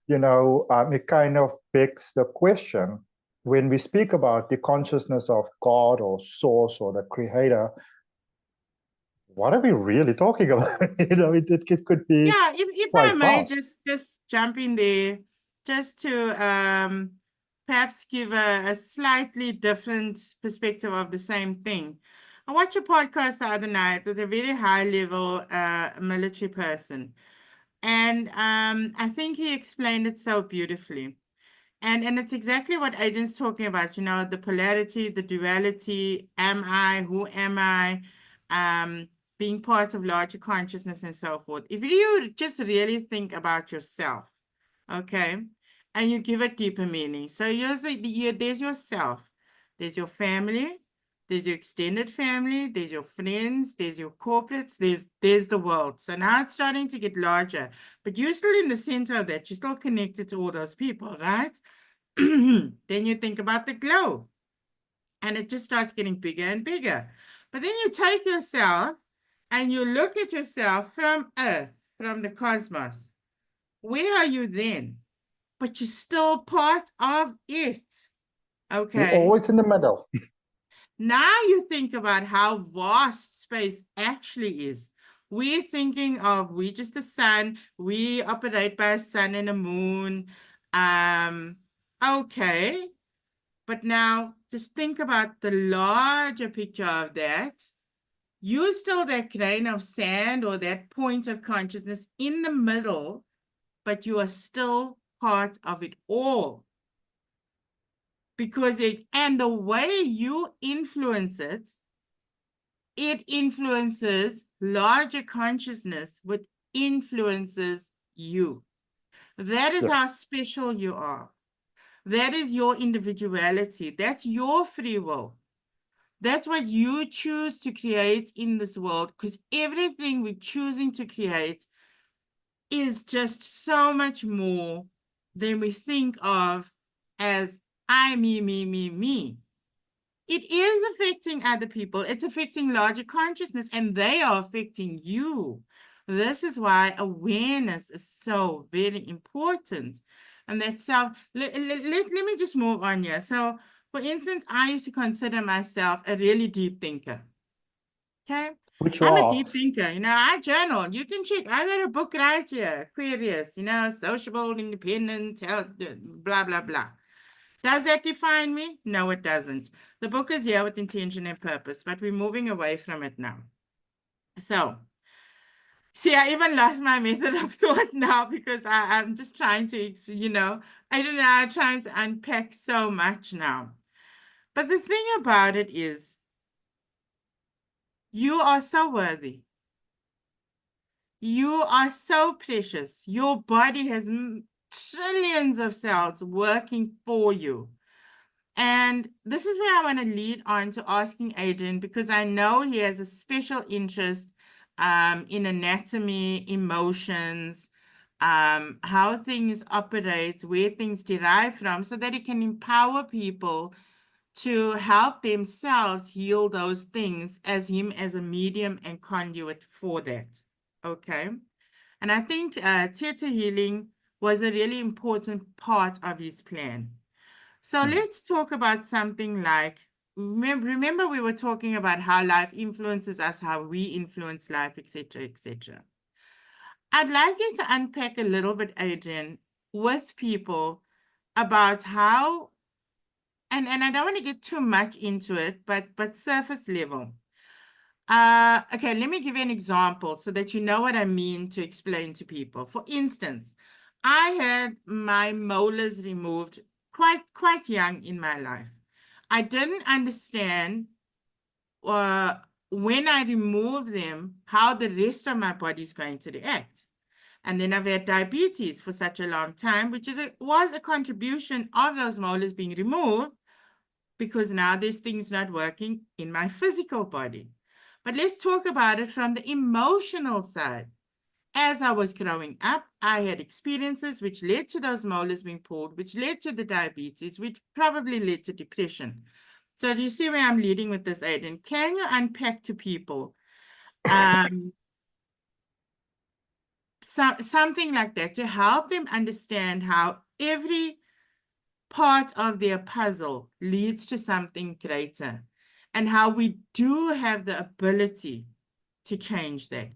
it kind of begs the question, when we speak about the consciousness of God or source or the creator, what are we really talking about? It could be if I quite may vast. just jump in there, just to perhaps give a slightly different perspective of the same thing. I watched a podcast the other night with a very high level military person. And I think he explained it so beautifully. And it's exactly what Adrian's talking about, you know, the polarity, the duality, am I, who am I, being part of larger consciousness and so forth. If you just really think about yourself, okay, and you give it deeper meaning. So there's yourself, there's your family, there's your extended family, there's your friends, there's your corporates, there's the world. So now it's starting to get larger, but you're still in the center of that. You're still connected to all those people, right? Then you think about the globe, and it just starts getting bigger and bigger. But then you take yourself and you look at yourself from Earth, from the cosmos. Where are you then? But you're still part of it. You're Okay. always in the middle. Now you think about how vast space actually is. We're thinking of we just the sun, we operate by a sun and a moon. Okay. But now just think about the larger picture of that. You're still that grain of sand or that point of consciousness in the middle, but you are still part of it all. Because and the way you influence it, it influences larger consciousness, which influences you. That is how special you are. That is your individuality. That's your free will. That's what you choose to create in this world, because everything we're choosing to create is just so much more than we think of as I, me. It is affecting other people. It's affecting larger consciousness, and they are affecting you. This is why awareness is so very important. And that's how, let me just move on here. So, for instance, I used to consider myself a really deep thinker. Okay. Which you I'm a are. deep thinker. You know, I journal. You can check. I got a book right here. Aquarius, you know, sociable, independent, blah, blah, blah. Does that define me? No, it doesn't. The book is here with intention and purpose, but we're moving away from it now. So, see, I even lost my method of thought now because I'm just trying to, you know, I don't know, I'm trying to unpack so much now. But the thing about it is, you are so worthy. You are so precious. Your body has trillions of cells working for you. And this is where I want to lead on to asking Adrian, because I know he has a special interest in anatomy, emotions, how things operate, where things derive from, so that he can empower people to help themselves heal those things as him as a medium and conduit for that. Okay. And I think theater healing was a really important part of his plan. So let's talk about something like, remember we were talking about how life influences us, how we influence life, etc., etc. I'd like you to unpack a little bit, Adrian, with people about how, and I don't want to get too much into it, but surface level. Okay, let me give you an example so that you know what I mean to explain to people. For instance, I had my molars removed quite young in my life. I didn't understand when I remove them, how the rest of my body is going to react. And then I've had diabetes for such a long time, which was a contribution of those molars being removed, because now there's things not working in my physical body. But let's talk about it from the emotional side. As I was growing up, I had experiences which led to those molars being pulled, which led to the diabetes, which probably led to depression. So do you see where I'm leading with this, Adrian? Can you unpack to people something like that to help them understand how every part of their puzzle leads to something greater, and how we do have the ability to change that?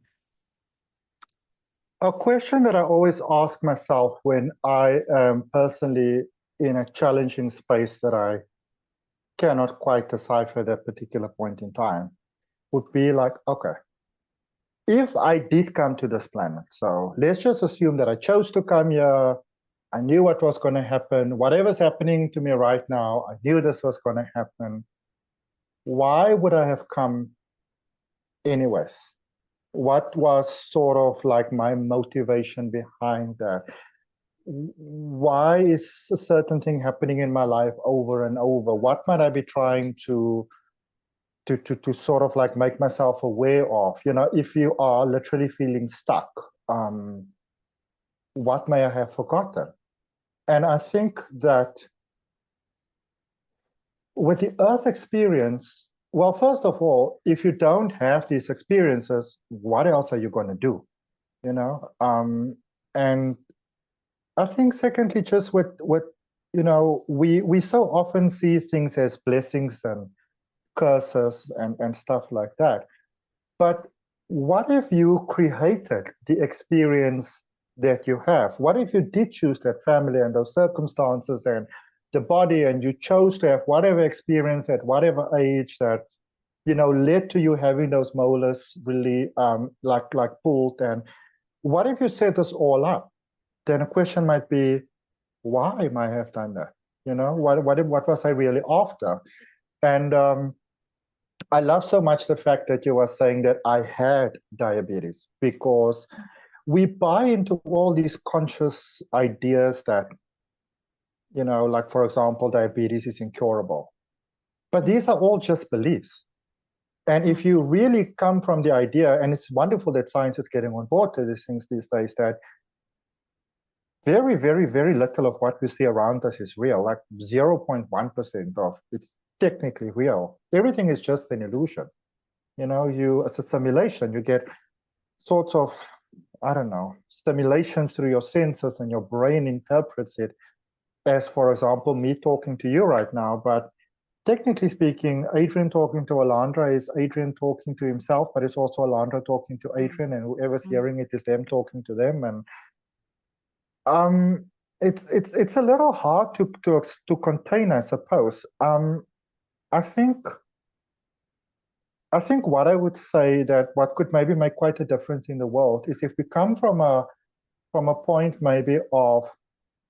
A question that I always ask myself when I am personally in a challenging space that I cannot quite decipher that particular point in time would be like, okay, if I did come to this planet, so let's just assume that I chose to come here, I knew what was going to happen, whatever's happening to me right now, I knew this was going to happen. Why would I have come anyways? What was sort of like my motivation behind that? Why is a certain thing happening in my life over and over? What might I be trying to sort of like make myself aware of? You know, if you are literally feeling stuck, what may I have forgotten? And I think that with the Earth experience, well, first of all, if you don't have these experiences, what else are you going to do? You know, and I think secondly, just with you know, we so often see things as blessings and curses and stuff like that. But what if you created the experience that you have? What if you did choose that family and those circumstances and the body, and you chose to have whatever experience at whatever age that, you know, led to you having those molars really like pulled? And what if you set this all up? Then a question might be, why might I have done that? You know, what was I really after? And I love so much the fact that you were saying that I had diabetes, because we buy into all these conscious ideas that, you know, like, for example, diabetes is incurable. But these are all just beliefs. And if you really come from the idea, and it's wonderful that science is getting on board to these things these days, that very, very, very little of what we see around us is real, like 0.1% of it's technically real. Everything is just an illusion. You know, it's a simulation. You get sorts of, I don't know, stimulations through your senses, and your brain interprets it as, for example, me talking to you right now. But technically speaking, Adrian talking to Alondra is Adrian talking to himself, but it's also Alondra talking to Adrian, and whoever's hearing it is them talking to them. And it's a little hard to contain, I suppose. I think what I would say that what could maybe make quite a difference in the world is if we come from a point maybe of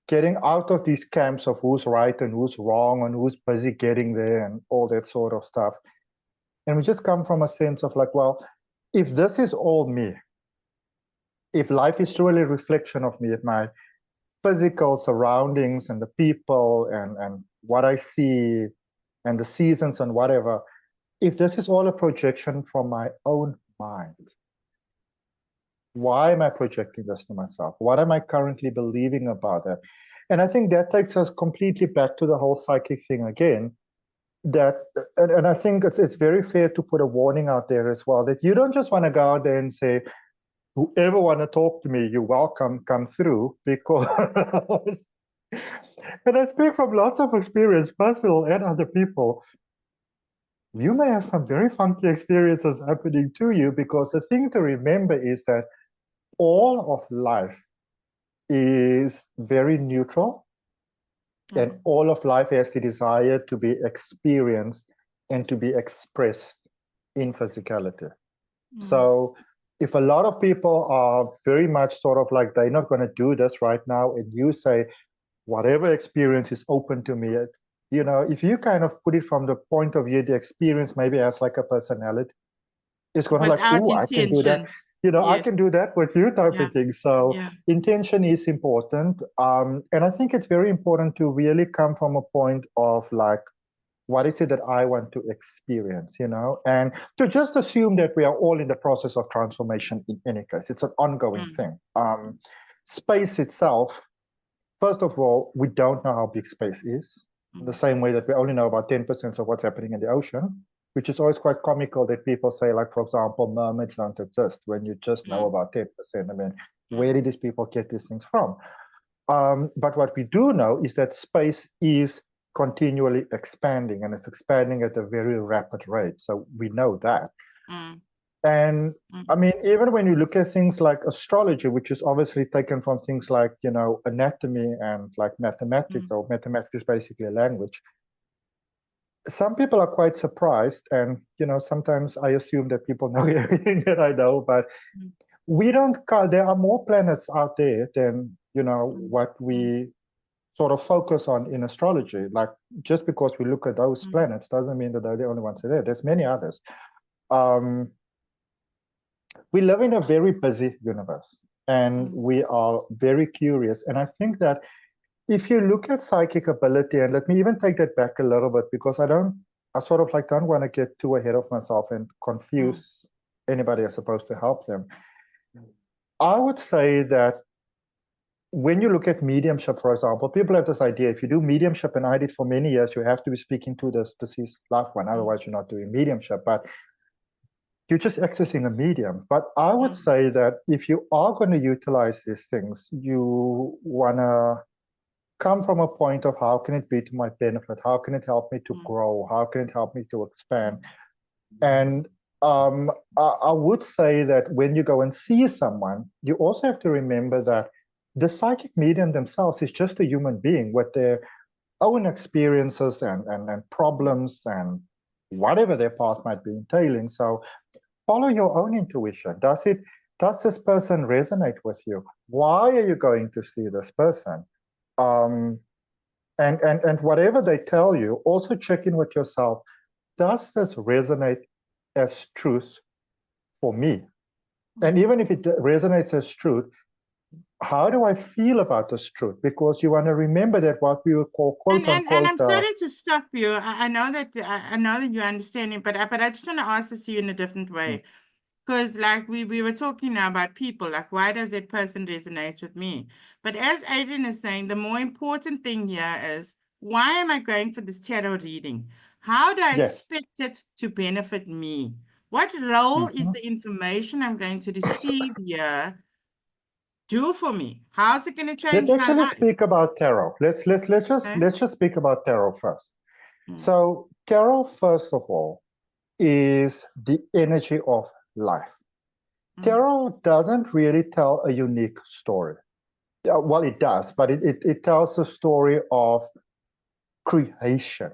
getting out of these camps of who's right and who's wrong and who's busy getting there and all that sort of stuff. And we just come from a sense of like, well, if this is all me, if life is truly a reflection of me, if my physical surroundings and the people and what I see and the seasons and whatever, if this is all a projection from my own mind, why am I projecting this to myself? What am I currently believing about it? And I think that takes us completely back to the whole psychic thing again. That, and I think it's very fair to put a warning out there as well, that you don't just want to go out there and say, whoever want to talk to me, you're welcome, come through, because and I speak from lots of experience, personal and other people, you may have some very funky experiences happening to you, because the thing to remember is that all of life is very neutral, and all of life has the desire to be experienced and to be expressed in physicality. So if a lot of people are very much sort of like, they're not going to do this right now, and you say, whatever experience is open to me, you know, if you kind of put it from the point of view, the experience maybe has like a personality, it's going to like, oh, I can do that. You know, I can do that with you type of thing. So intention is important. And I think it's very important to really come from a point of like, what is it that I want to experience, you know? And to just assume that we are all in the process of transformation in any case. It's an ongoing thing. Space itself, first of all, we don't know how big space is. In the same way that we only know about 10% of what's happening in the ocean, which is always quite comical that people say, like, for example, mermaids don't exist when you just know about 10%. I mean, where did these people get these things from? But what we do know is that space is continually expanding, and it's expanding at a very rapid rate. So we know that. And I mean, even when you look at things like astrology, which is obviously taken from things like, you know, anatomy and like mathematics, or mathematics is basically a language. some people are quite surprised, and sometimes I assume that people know everything that I know, but we don't. There are more planets out there than what we sort of focus on in astrology. Like, just because we look at those planets doesn't mean that they're the only ones there. There's many others. We live in a very busy universe, and we are very curious. And I think that if you look at psychic ability, and let me even take that back a little bit, because I sort of like don't want to get too ahead of myself and confuse anybody as supposed to help them. I would say that when you look at mediumship, for example, people have this idea, if you do mediumship, and I did for many years, you have to be speaking to this deceased loved one, otherwise you're not doing mediumship, but you're just accessing a medium. But I would say that if you are going to utilize these things, you want to come from a point of how can it be to my benefit? How can it help me to grow? How can it help me to expand? And I would say that when you go and see someone, you also have to remember that the psychic medium themselves is just a human being with their own experiences and problems and whatever their path might be entailing. So follow your own intuition. Does this person resonate with you? Why are you going to see this person? And whatever they tell you, also check in with yourself. Does this resonate as truth for me? And even if it resonates as truth, how do I feel about this truth? Because you want to remember that what we would call quote unquote. And I'm sorry to stop you. I know that you're understanding, but I just want to ask this to you in a different way. Because like we were talking now about people, like why does that person resonate with me? But as Adrian is saying, the more important thing here is, why am I going for this tarot reading? How do I expect it to benefit me? What role is the information I'm going to receive here do for me? How's it going to change Let's my actually life? speak about tarot. Let's just speak about tarot first. So tarot, first of all, is the energy of life. Tarot doesn't really tell a unique story. Well, it does, but it tells a story of creation,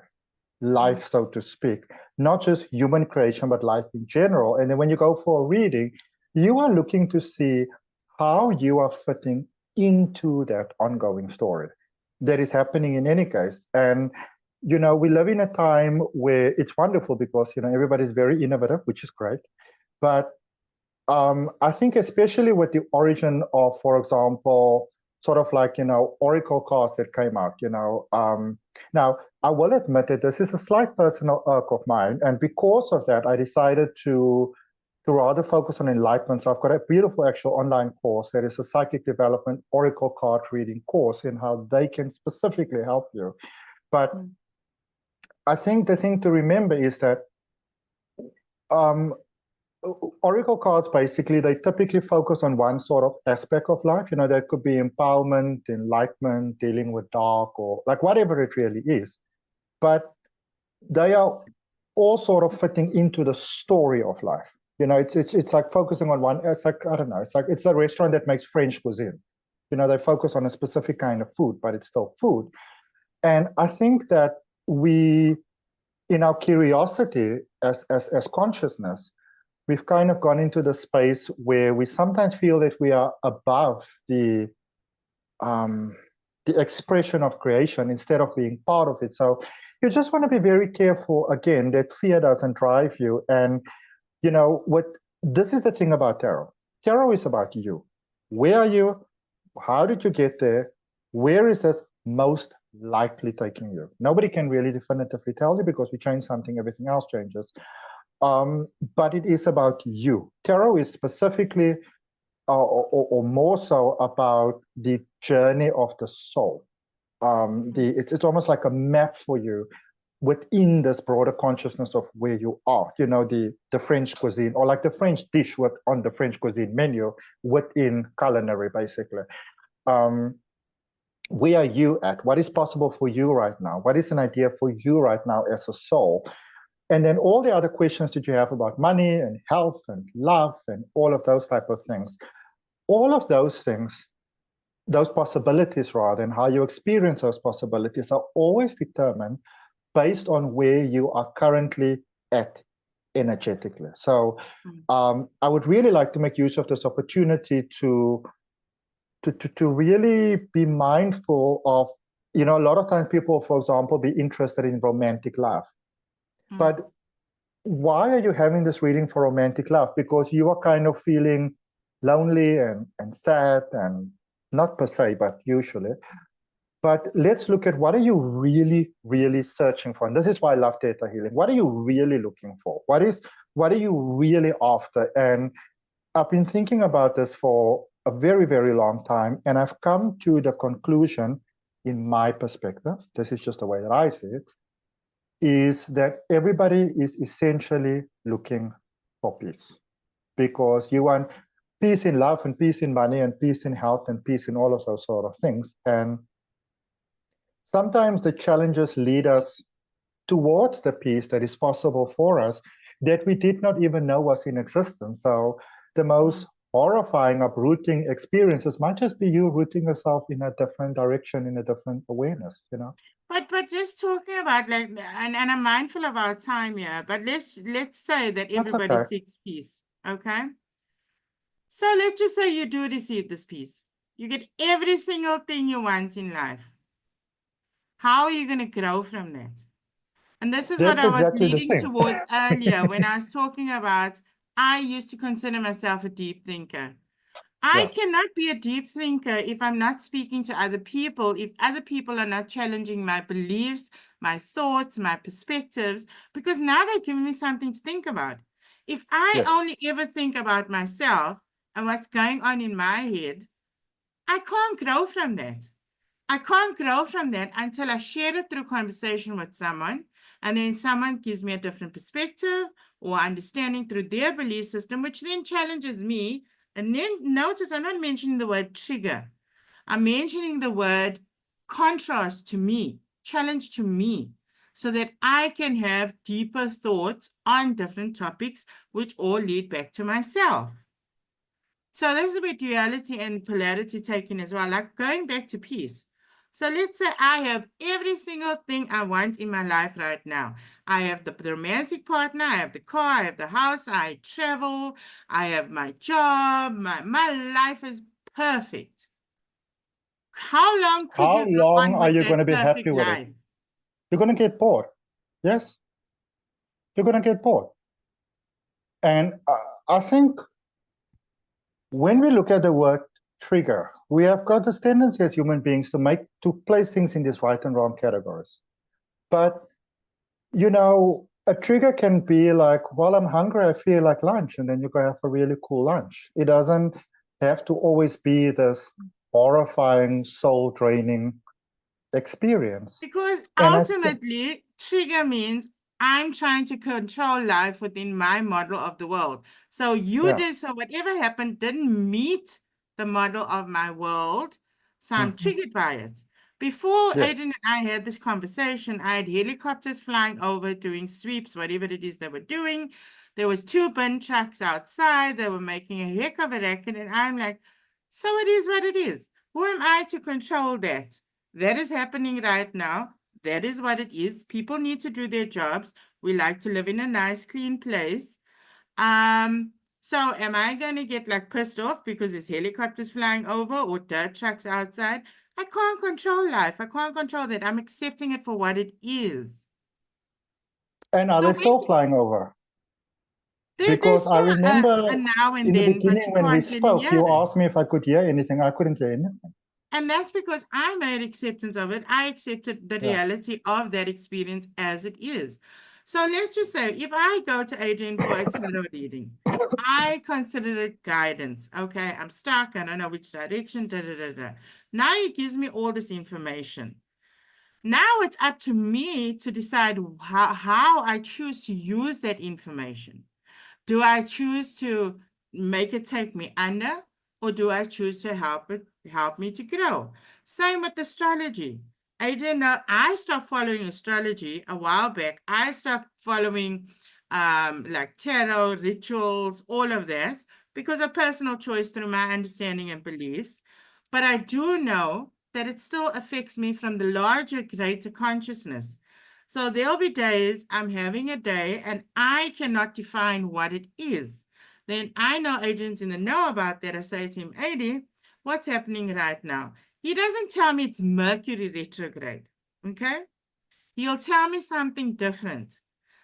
life, so to speak, not just human creation, but life in general. And then when you go for a reading, you are looking to see how you are fitting into that ongoing story that is happening in any case. And we live in a time where it's wonderful because everybody's very innovative, which is great. But I think especially with the origin of, for example, sort of like, oracle cards that came out, now I will admit that this is a slight personal irk of mine. And because of that, I decided to rather focus on enlightenment. So I've got a beautiful actual online course that is a psychic development oracle card reading course in how they can specifically help you. But I think the thing to remember is that oracle cards, basically, they typically focus on one sort of aspect of life. That could be empowerment, enlightenment, dealing with dark, or like whatever it really is. But they are all sort of fitting into the story of life. It's like focusing on one. It's like, I don't know. It's like it's a restaurant that makes French cuisine. They focus on a specific kind of food, but it's still food. And I think that we, in our curiosity as consciousness, we've kind of gone into the space where we sometimes feel that we are above the expression of creation instead of being part of it. So you just want to be very careful, again, that fear doesn't drive you. And this is the thing about tarot. Tarot is about you. Where are you? How did you get there? Where is this most likely taking you? Nobody can really definitively tell you, because we change something, everything else changes. But it is about you. Tarot is specifically or more so about the journey of the soul. It's almost like a map for you within this broader consciousness of where you are. The French cuisine, or like the French dish on the French cuisine menu within culinary, basically. Where are you at? What is possible for you right now? What is an idea for you right now as a soul? And then all the other questions that you have about money and health and love and all of those type of things. All of those things, those possibilities rather, and how you experience those possibilities are always determined based on where you are currently at energetically. So I would really like to make use of this opportunity to really be mindful of, a lot of times people, for example, be interested in romantic love. But why are you having this reading for romantic love? Because you are kind of feeling lonely and sad, and not per se, but usually. But let's look at, what are you really, really searching for? And this is why I love theta healing. What are you really looking for? What are you really after? And I've been thinking about this for a very, very long time, and I've come to the conclusion, in my perspective, this is just the way that I see it, is that everybody is essentially looking for peace, because you want peace in love and peace in money and peace in health and peace in all of those sort of things. And sometimes the challenges lead us towards the peace that is possible for us, that we did not even know was in existence. So the most horrifying, uprooting experiences might just be you rooting yourself in a different direction, in a different awareness, But just talking about, like, and I'm mindful of our time here, but let's say that everybody okay. seeks peace, okay? So let's just say you do receive this peace. You get every single thing you want in life. How are you going to grow from that? And this is what That's I was exactly the leading thing. towards earlier when I was talking about, I used to consider myself a deep thinker. I cannot be a deep thinker if I'm not speaking to other people, if other people are not challenging my beliefs, my thoughts, my perspectives, because now they're giving me something to think about. If I only ever think about myself and what's going on in my head, I can't grow from that. I can't grow from that until I share it through conversation with someone, and then someone gives me a different perspective or understanding through their belief system, which then challenges me. And then notice I'm not mentioning the word trigger. I'm mentioning the word contrast to me, challenge to me, so that I can have deeper thoughts on different topics, which all lead back to myself. So this is where duality and polarity taken as well, like going back to peace. So let's say I have every single thing I want in my life right now. I have the romantic partner, I have the car, I have the house, I travel, I have my job, my life is perfect. How long could How you go long on are with you going to that be happy perfect with it? life? You're going to get bored. Yes, you're going to get bored. And I think when we look at the word trigger, we have got this tendency as human beings to place things in these right and wrong categories. But, a trigger can be like, well, I'm hungry, I feel like lunch, and then you go have a really cool lunch. It doesn't have to always be this horrifying, soul-draining experience. Because And ultimately, trigger means I'm trying to control life within my model of the world. So so whatever happened didn't meet the model of my world. So I'm triggered by it. Before yes, Adrian and I had this conversation, I had helicopters flying over doing sweeps, whatever it is they were doing. There was 2 bin trucks outside. They were making a heck of a racket. And I'm like, so it is what it is. Who am I to control that? That is happening right now. That is what it is. People need to do their jobs. We like to live in a nice, clean place. So am I going to get like pissed off because there's helicopters flying over or dirt trucks outside? I can't control life. I can't control that. I'm accepting it for what it is. and are So they still flying over? there's Because I still a remember now and in the then, but beginning you when we can't really spoke, hear you that. asked me if I could hear anything. I couldn't hear anything. And that's because I made acceptance of it. I accepted the reality of that experience as it is. So let's just say if I go to Adrian for a tarot reading, I consider it guidance. Okay, I'm stuck. I don't know which direction. Now he gives me all this information. Now it's up to me to decide how I choose to use that information. Do I choose to make it take me under, or do I choose to help me to grow? Same with astrology. I didn't know. I stopped following astrology a while back. I stopped following like tarot, rituals, all of that, because of personal choice through my understanding and beliefs. But I do know that it still affects me from the larger, greater consciousness. So there'll be days I'm having a day and I cannot define what it is. Then I know Adrian's in the know about that. I say to him, Adrian, what's happening right now? He doesn't tell me it's Mercury retrograde, okay? He'll tell me something different.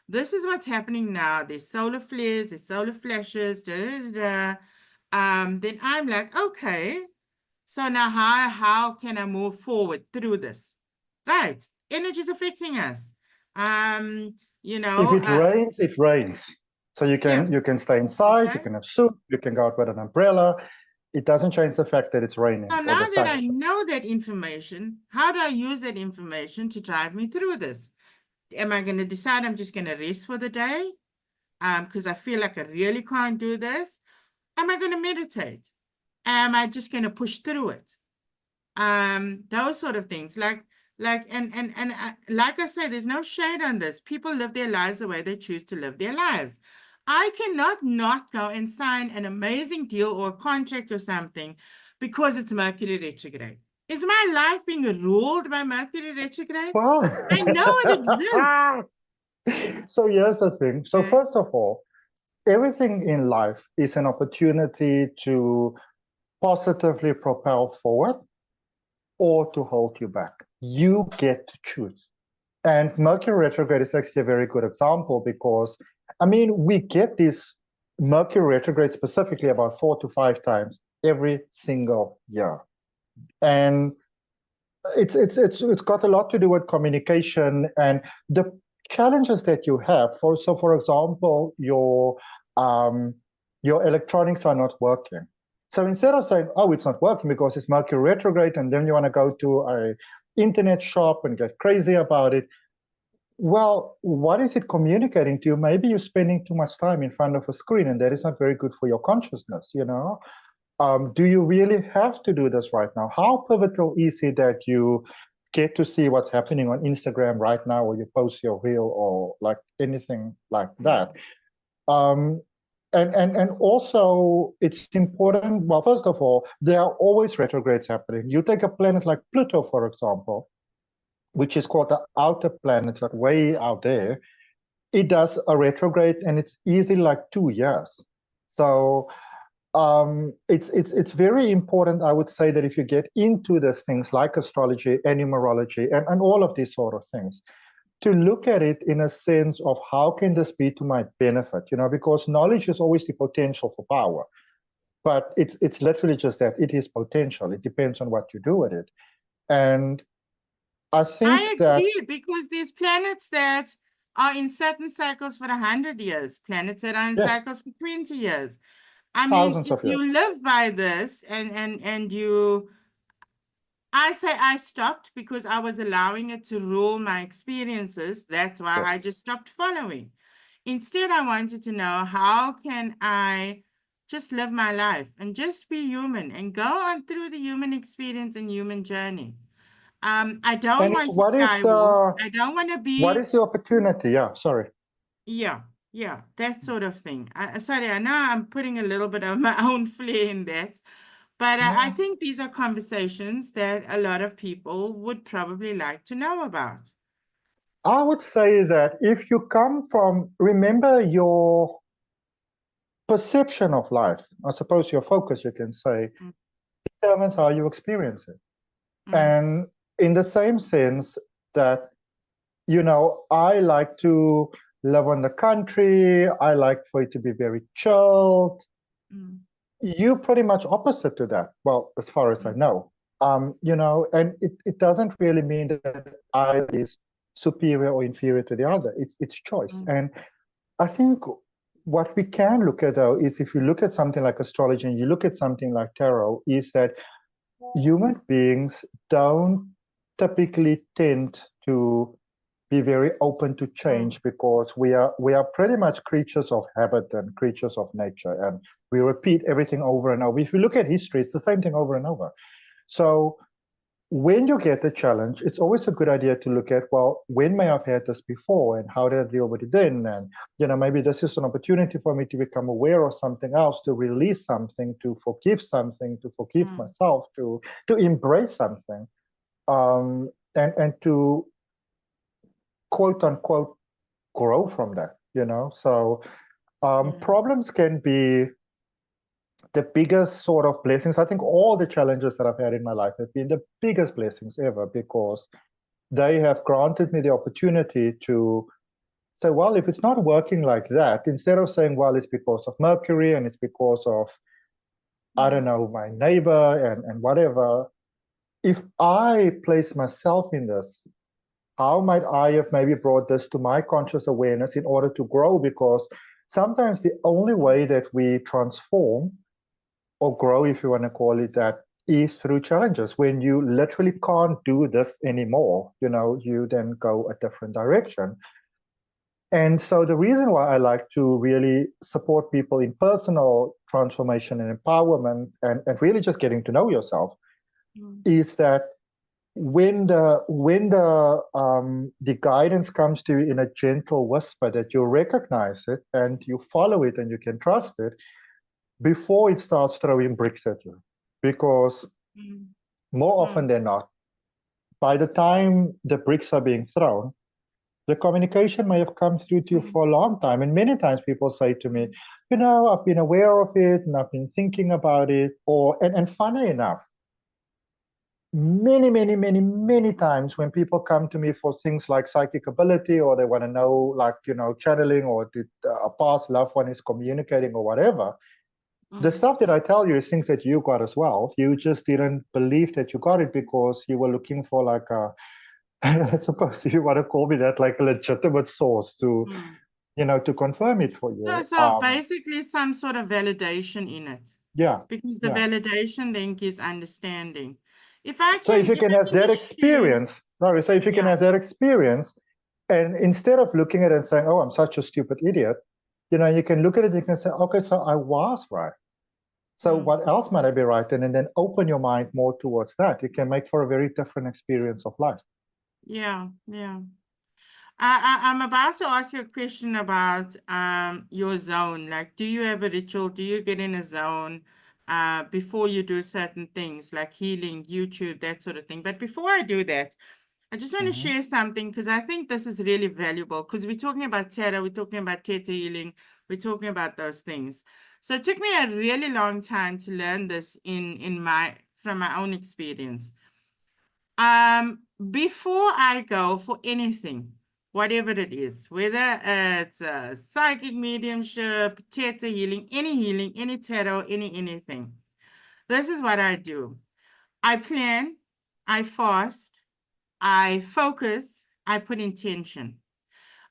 This is what's happening now. There's solar flares, there's solar flashes, da, da, da, da. Then I'm like, okay, so now how can I move forward through this? Right. Energy is affecting us. You If know, it rains, it rains. So you yeah, can stay inside, you okay. can have soup, you can go out with an umbrella. It doesn't change the fact that it's raining So or now the that sun I is shining. know that information, how do I use that information to drive me through this? Am I going to decide I'm just going to rest for the day? Because I feel like I really can't do this. Am I going to meditate? Am I just going to push through it? Those sort of things. Like I say, there's no shade on this. People live their lives the way they choose to live their lives. I cannot not go and sign an amazing deal or a contract or something because it's Mercury retrograde. Is my life being ruled by Mercury retrograde? Well, I know it exists. so here's the thing. So Okay. first of all, everything in life is an opportunity to positively propel forward or to hold you back. You get to choose. And Mercury retrograde is actually a very good example because, I mean, we get this Mercury retrograde specifically about 4 to 5 times every single year. And it's got a lot to do with communication and the challenges that you have. For example, your electronics are not working. So instead of saying, oh, it's not working because it's Mercury retrograde, and then you want to go to a internet shop and get crazy about it, well, what is it communicating to you? Maybe you're spending too much time in front of a screen, and that is not very good for your consciousness, you know? Do you really have to do this right now? How pivotal is it that you get to see what's happening on Instagram right now, or you post your reel, or like anything like that? Um, and also, it's important. Well, first of all, there are always retrogrades happening. You take a planet like Pluto, for example, which is called the outer planet, like way out there. It does a retrograde, and it's easily like 2 years. So it's very important, I would say, that if you get into these things like astrology and numerology and all of these sort of things, to look at it in a sense of how can this be to my benefit, you know, because knowledge is always the potential for power. But it's literally just that it is potential. It depends on what you do with it. And I think I that agree because there's planets that are in certain cycles for 100 years, planets that are in yes, cycles for 20 years. I mean, thousands if of years. you live by this and you, I say I stopped because I was allowing it to rule my experiences. That's why I Yes. just stopped following. Instead, I wanted to know how can I just live my life and just be human and go on through the human experience and human journey. I don't And want to what is skywalk. the I don't want to what be, is the opportunity? Yeah, sorry. yeah, that sort of thing. Sorry, I know I'm putting a little bit of my own flair in that, but I No. think these are conversations that a lot of people would probably like to know about. I would say that if you come from, remember your perception of life, I suppose your focus, you can say, Mm, determines how you experience it. mm, And in the same sense that, you know, I like to live on the country, I like for it to be very chilled. mm, You pretty much opposite to that. Well, as far as I mm, know. You know, and it doesn't really mean that I is superior or inferior to the other. It's choice. mm, And I think what we can look at, though, is if you look at something like astrology and you look at something like tarot, is that human beings don't typically tend to be very open to mm, change because we are pretty much creatures of habit and creatures of nature, and we repeat everything over and over. If you look at history, it's the same thing over and over. So when you get the challenge, it's always a good idea to look at, well, when may I've had this before and how did I deal with it then? And, you know, maybe this is an opportunity for me to become aware of something else, to release something, to forgive mm. myself, to embrace something, and to quote unquote grow from that, you know? So problems can be the biggest sort of blessings. I think all the challenges that I've had in my life have been the biggest blessings ever, because they have granted me the opportunity to say, well, if it's not working like that, instead of saying, well, it's because of Mercury and it's because of, I don't know, my neighbor and whatever, if I place myself in this, how might I have maybe brought this to my conscious awareness in order to grow? Because sometimes the only way that we transform or grow, if you want to call it that, is through challenges. When you literally can't do this anymore, you know, you then go a different direction. And so the reason why I like to really support people in personal transformation and empowerment and really just getting to know yourself is that when the guidance comes to you in a gentle whisper, that you recognize it and you follow it and you can trust it before it starts throwing bricks at you. Because more often than not, by the time the bricks are being thrown, the communication may have come through to you for a long time. And many times people say to me, you know, I've been aware of it and I've been thinking about it. And funny enough, many times when people come to me for things like psychic ability, or they want to know, like, you know, channeling, or did a past loved one is communicating or whatever, the stuff that I tell you is things that you got as well. You just didn't believe that you got it because you were looking for like a, I suppose if you want to call me that, like a legitimate source to, you know, to confirm it for you. So basically some sort of validation in it. Yeah. Because the Yeah. validation then gives understanding. If I So if can, you can have that just share. experience, sorry, so if you can Yeah. have that experience, and instead of looking at it and saying, oh, I'm such a stupid idiot, you know, you can look at it and you can say, okay, so I was right. So what else might I be right in? And then open your mind more towards that. It can make for a very different experience of life. Yeah, yeah. I'm about to ask you a question about your zone. Like, do you have a ritual? Do you get in a zone before you do certain things like healing, YouTube, that sort of thing? But before I do that, I just want to share something because I think this is really valuable, because we're talking about tarot, we're talking about theta healing, we're talking about those things. So it took me a really long time to learn this from my own experience. Before I go for anything, whatever it is, whether it's psychic mediumship, theta healing, any tarot, anything, this is what I do. I plan, I fast, I focus, I put intention.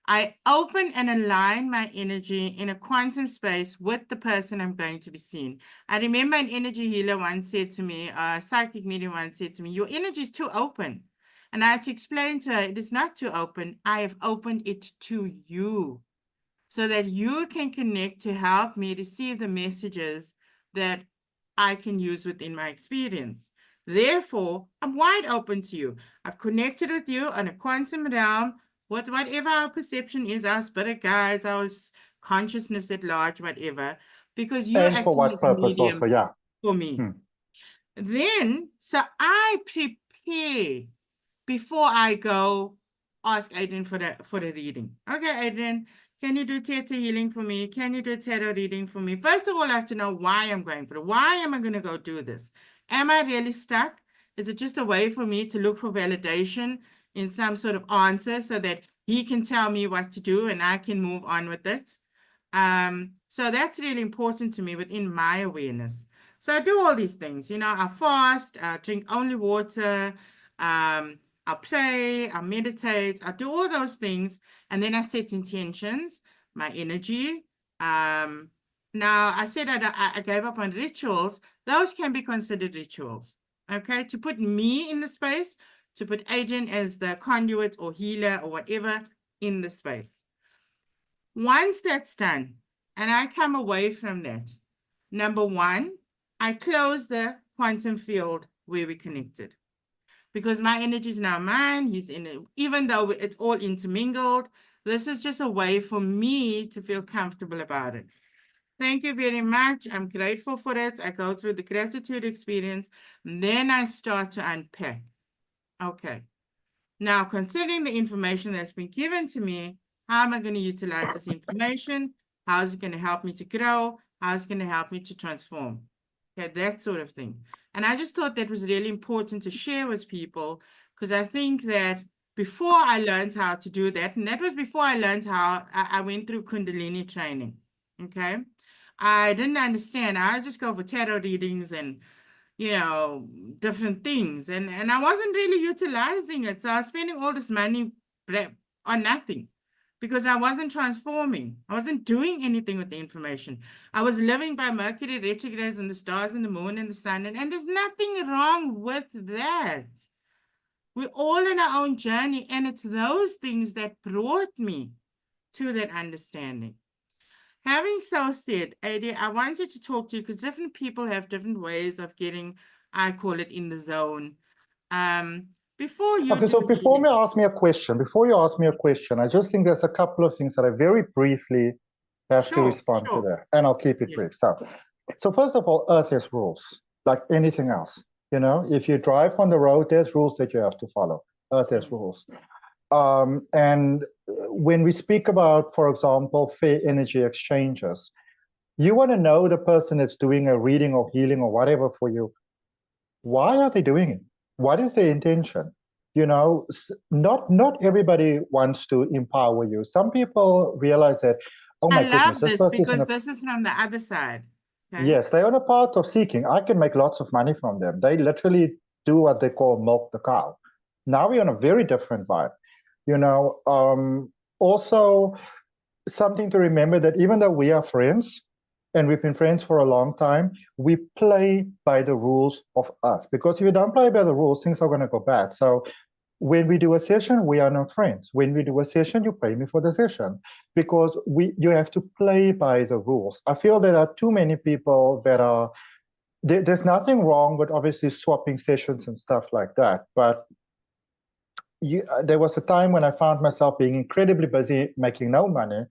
I open and align my energy in a quantum space with the person I'm going to be seeing. I remember an energy healer once said to me, a psychic medium once said to me, your energy is too open. And I had to explain to her, it is not too open. I have opened it to you so that you can connect to help me receive the messages that I can use within my experience. Therefore, I'm wide open to you. I've connected with you on a quantum realm with whatever our perception is, our spirit guides, our consciousness at large, whatever, because you're And for acting what as a purpose also, medium yeah. for me. Then, so I prepare before I go ask Adrian for the reading. Okay, Adrian, can you do theta healing for me? Can you do tarot reading for me? First of all, I have to know why I'm going for it. Why am I going to go do this? Am I really stuck? Is it just a way for me to look for validation in some sort of answer so that he can tell me what to do and I can move on with it? So that's really important to me within my awareness. So I do all these things, you know, I fast, I drink only water, I pray, I meditate, I do all those things, and then I set intentions, my energy. Now I said that I gave up on rituals. Those can be considered rituals, okay? To put me in the space, to put Adrian as the conduit or healer or whatever in the space. Once that's done, and I come away from that, number one, I close the quantum field where we connected. Because my energy is now mine, he's in it, even though it's all intermingled, this is just a way for me to feel comfortable about it. Thank you very much. I'm grateful for it. I go through the gratitude experience, and then I start to unpack. Okay. Now, considering the information that's been given to me, how am I going to utilize this information? How is it going to help me to grow? How is it going to help me to transform? Okay, that sort of thing. And I just thought that was really important to share with people, because I think that before I learned how to do that, and that was before I learned how I went through Kundalini training. Okay. I didn't understand. I just go for tarot readings and different things. And I wasn't really utilizing it. So I was spending all this money on nothing because I wasn't transforming. I wasn't doing anything with the information. I was living by Mercury retrogrades and the stars and the moon and the sun. And there's nothing wrong with that. We're all in our own journey. And it's those things that brought me to that understanding. Having so said, Adi, I wanted to talk to you because different people have different ways of getting, I call it, in the zone. Before you Okay, do so before reading, you ask me a question, I just think there's a couple of things that I very briefly have to respond to there, and I'll keep it Yes. brief. So first of all, Earth has rules, like anything else. If you drive on the road, there's rules that you have to follow. Earth has rules. And when we speak about, for example, fair energy exchanges, you want to know the person that's doing a reading or healing or whatever for you. Why are they doing it? What is their intention? Not everybody wants to empower you. Some people realize that, oh my I goodness, love this this person is in because a this is from the other side. Okay. yes, they're on a path of seeking. I can make lots of money from them. They literally do what they call milk the cow. Now we're on a very different vibe. Also something to remember that even though we are friends and we've been friends for a long time, we play by the rules of us. Because if you don't play by the rules, things are going to go bad. So when we do a session, we are not friends. When we do a session, you pay me for the session because you have to play by the rules. I feel there are too many people that are there's nothing wrong with obviously swapping sessions and stuff like that, but there was a time when I found myself being incredibly busy making no money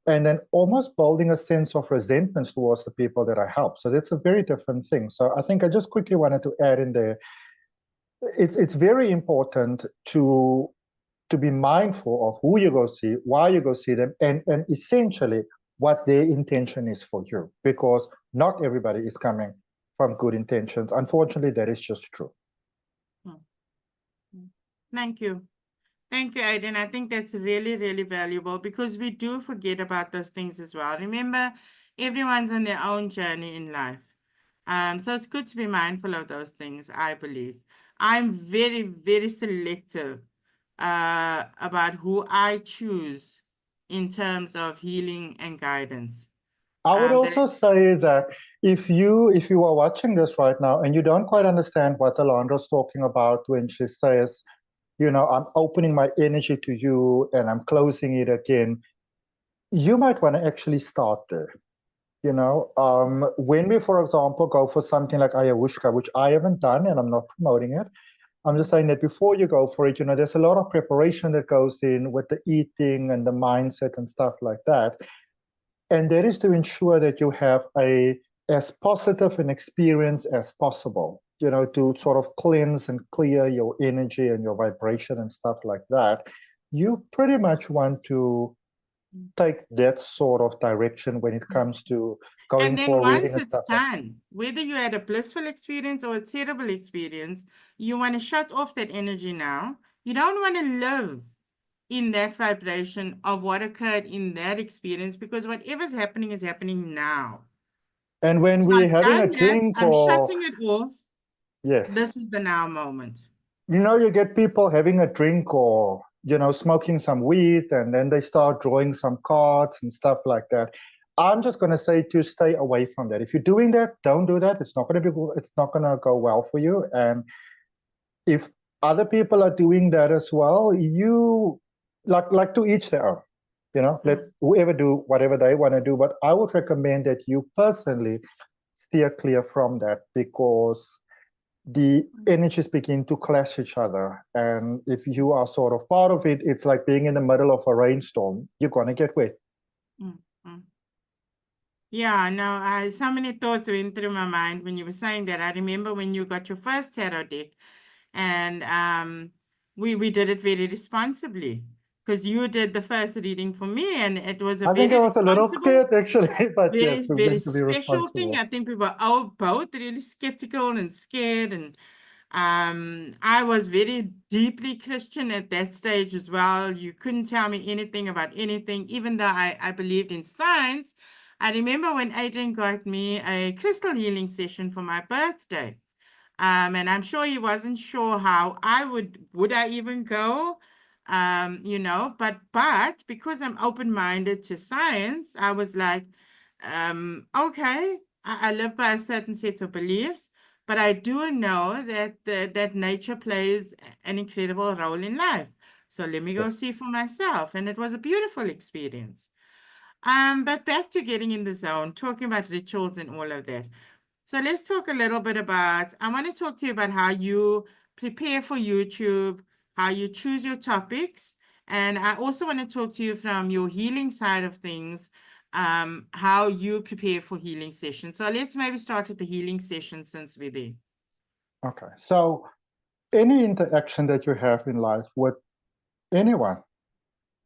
and then almost building a sense of resentment towards the people that I help. So that's a very different thing. So I think I just quickly wanted to add in there, it's very important to be mindful of who you go see, why you go see them, and essentially what their intention is for you, because not everybody is coming from good intentions. Unfortunately, that is just true. Thank you. Thank you, Adrian. I think that's really, really valuable because we do forget about those things as well. Remember, everyone's on their own journey in life. So it's good to be mindful of those things, I believe. I'm very, very selective about who I choose in terms of healing and guidance. I would That also say that if you are watching this right now and you don't quite understand what Alondra's talking about when she says, I'm opening my energy to you and I'm closing it again, you might want to actually start there. When we, for example, go for something like ayahuasca, which I haven't done and I'm not promoting it, I'm just saying that before you go for it, there's a lot of preparation that goes in with the eating and the mindset and stuff like that. And that is to ensure that you have as positive an experience as possible, to sort of cleanse and clear your energy and your vibration and stuff like that. You pretty much want to take that sort of direction when it comes to going and then for reading once and it's stuff. done, whether you had a blissful experience or a terrible experience, you want to shut off that energy now. You don't want to live in that vibration of what occurred in that experience because whatever's happening is happening now. And when So we're I've having a done that. drink I'm or shutting it off. yes, This is the now moment. you get people having a drink or smoking some weed and then they start drawing some cards and stuff like that. I'm just going to say to stay away from that. If you're doing that, don't do that. It's not going to go well for you. And if other people are doing that as well, you like to each their own. Let whoever do whatever they want to do. But I would recommend that you personally steer clear from that because the energies begin to clash each other. And if you are sort of part of it, it's like being in the middle of a rainstorm. You're going to get wet. Mm-hmm. Yeah, no, so many thoughts went through my mind when you were saying that. I remember when you got your first tarot deck and we did it very responsibly because you did the first reading for me, and it was a I think very I was a little responsible, scared actually, but yes, we're very going to be special thing. responsible. I think we were all both really skeptical and scared, and I was very deeply Christian at that stage as well. You couldn't tell me anything about anything, even though I believed in science. I remember when Adrian got me a crystal healing session for my birthday. And I'm sure he wasn't sure how I would I even go? But because I'm open-minded to science, I was like, okay, I live by a certain set of beliefs, but I do know that nature plays an incredible role in life. So let me go Yes. see for myself. And it was a beautiful experience. But back to getting in the zone, talking about rituals and all of that. So let's talk a little bit about, I want to talk to you about how you prepare for YouTube, how you choose your topics. And I also want to talk to you from your healing side of things, how you prepare for healing sessions. So let's maybe start with the healing session since we're there. Okay. So any interaction that you have in life with anyone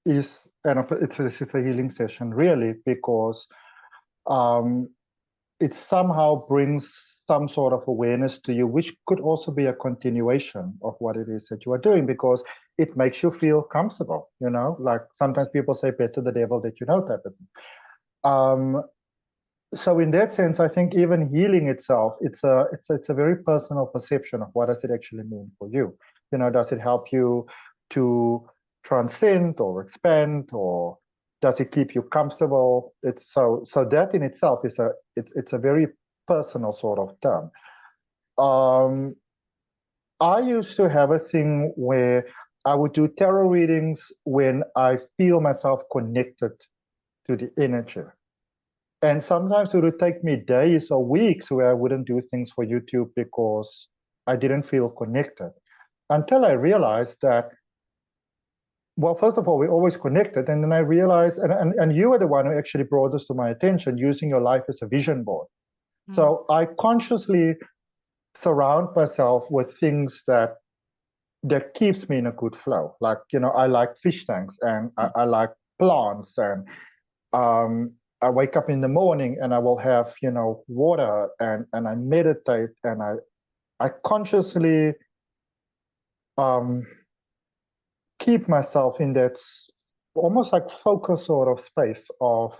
is, and it's a healing session really, because it somehow brings some sort of awareness to you, which could also be a continuation of what it is that you are doing, because it makes you feel comfortable, like sometimes people say better the devil that you know type of thing. So in that sense, I think even healing itself, it's a very personal perception of what does it actually mean for you. Does it help you to transcend or expand, or does it keep you comfortable? It's so that in itself is it's a very personal sort of term. I used to have a thing where I would do tarot readings when I feel myself connected to the energy. And sometimes it would take me days or weeks where I wouldn't do things for YouTube because I didn't feel connected. Until I realized that, well, first of all, we're always connected. And then I realized, and you were the one who actually brought this to my attention, using your life as a vision board. So I consciously surround myself with things that keeps me in a good flow. Like, I like fish tanks, and I like plants, and I wake up in the morning and I will have, water, and I meditate, and I consciously keep myself in that almost like focus sort of space of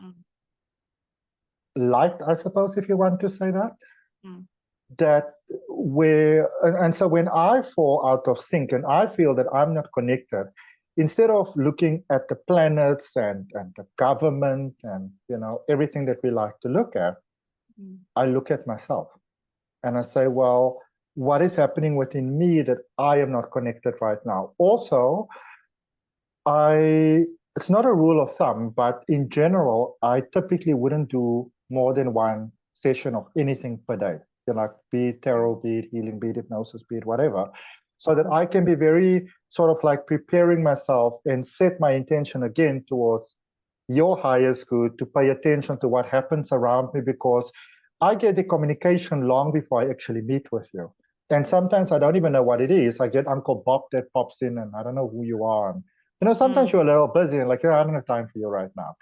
light, I suppose, if you want to say that. That and so when I fall out of sync and I feel that I'm not connected, instead of looking at the planets and the government and everything that we like to look at, I look at myself and I say, well, what is happening within me that I am not connected right now? Also, it's not a rule of thumb, but in general, I typically wouldn't do more than one session of anything per day. Like be it tarot, be it healing, be it hypnosis, be it whatever, so that I can be very sort of like preparing myself and set my intention again towards your highest good, to pay attention to what happens around me, because I get the communication long before I actually meet with you. And sometimes I don't even know what it is. I get Uncle Bob that pops in and I don't know who you are. And, sometimes you're a little busy and like, I don't have time for you right now.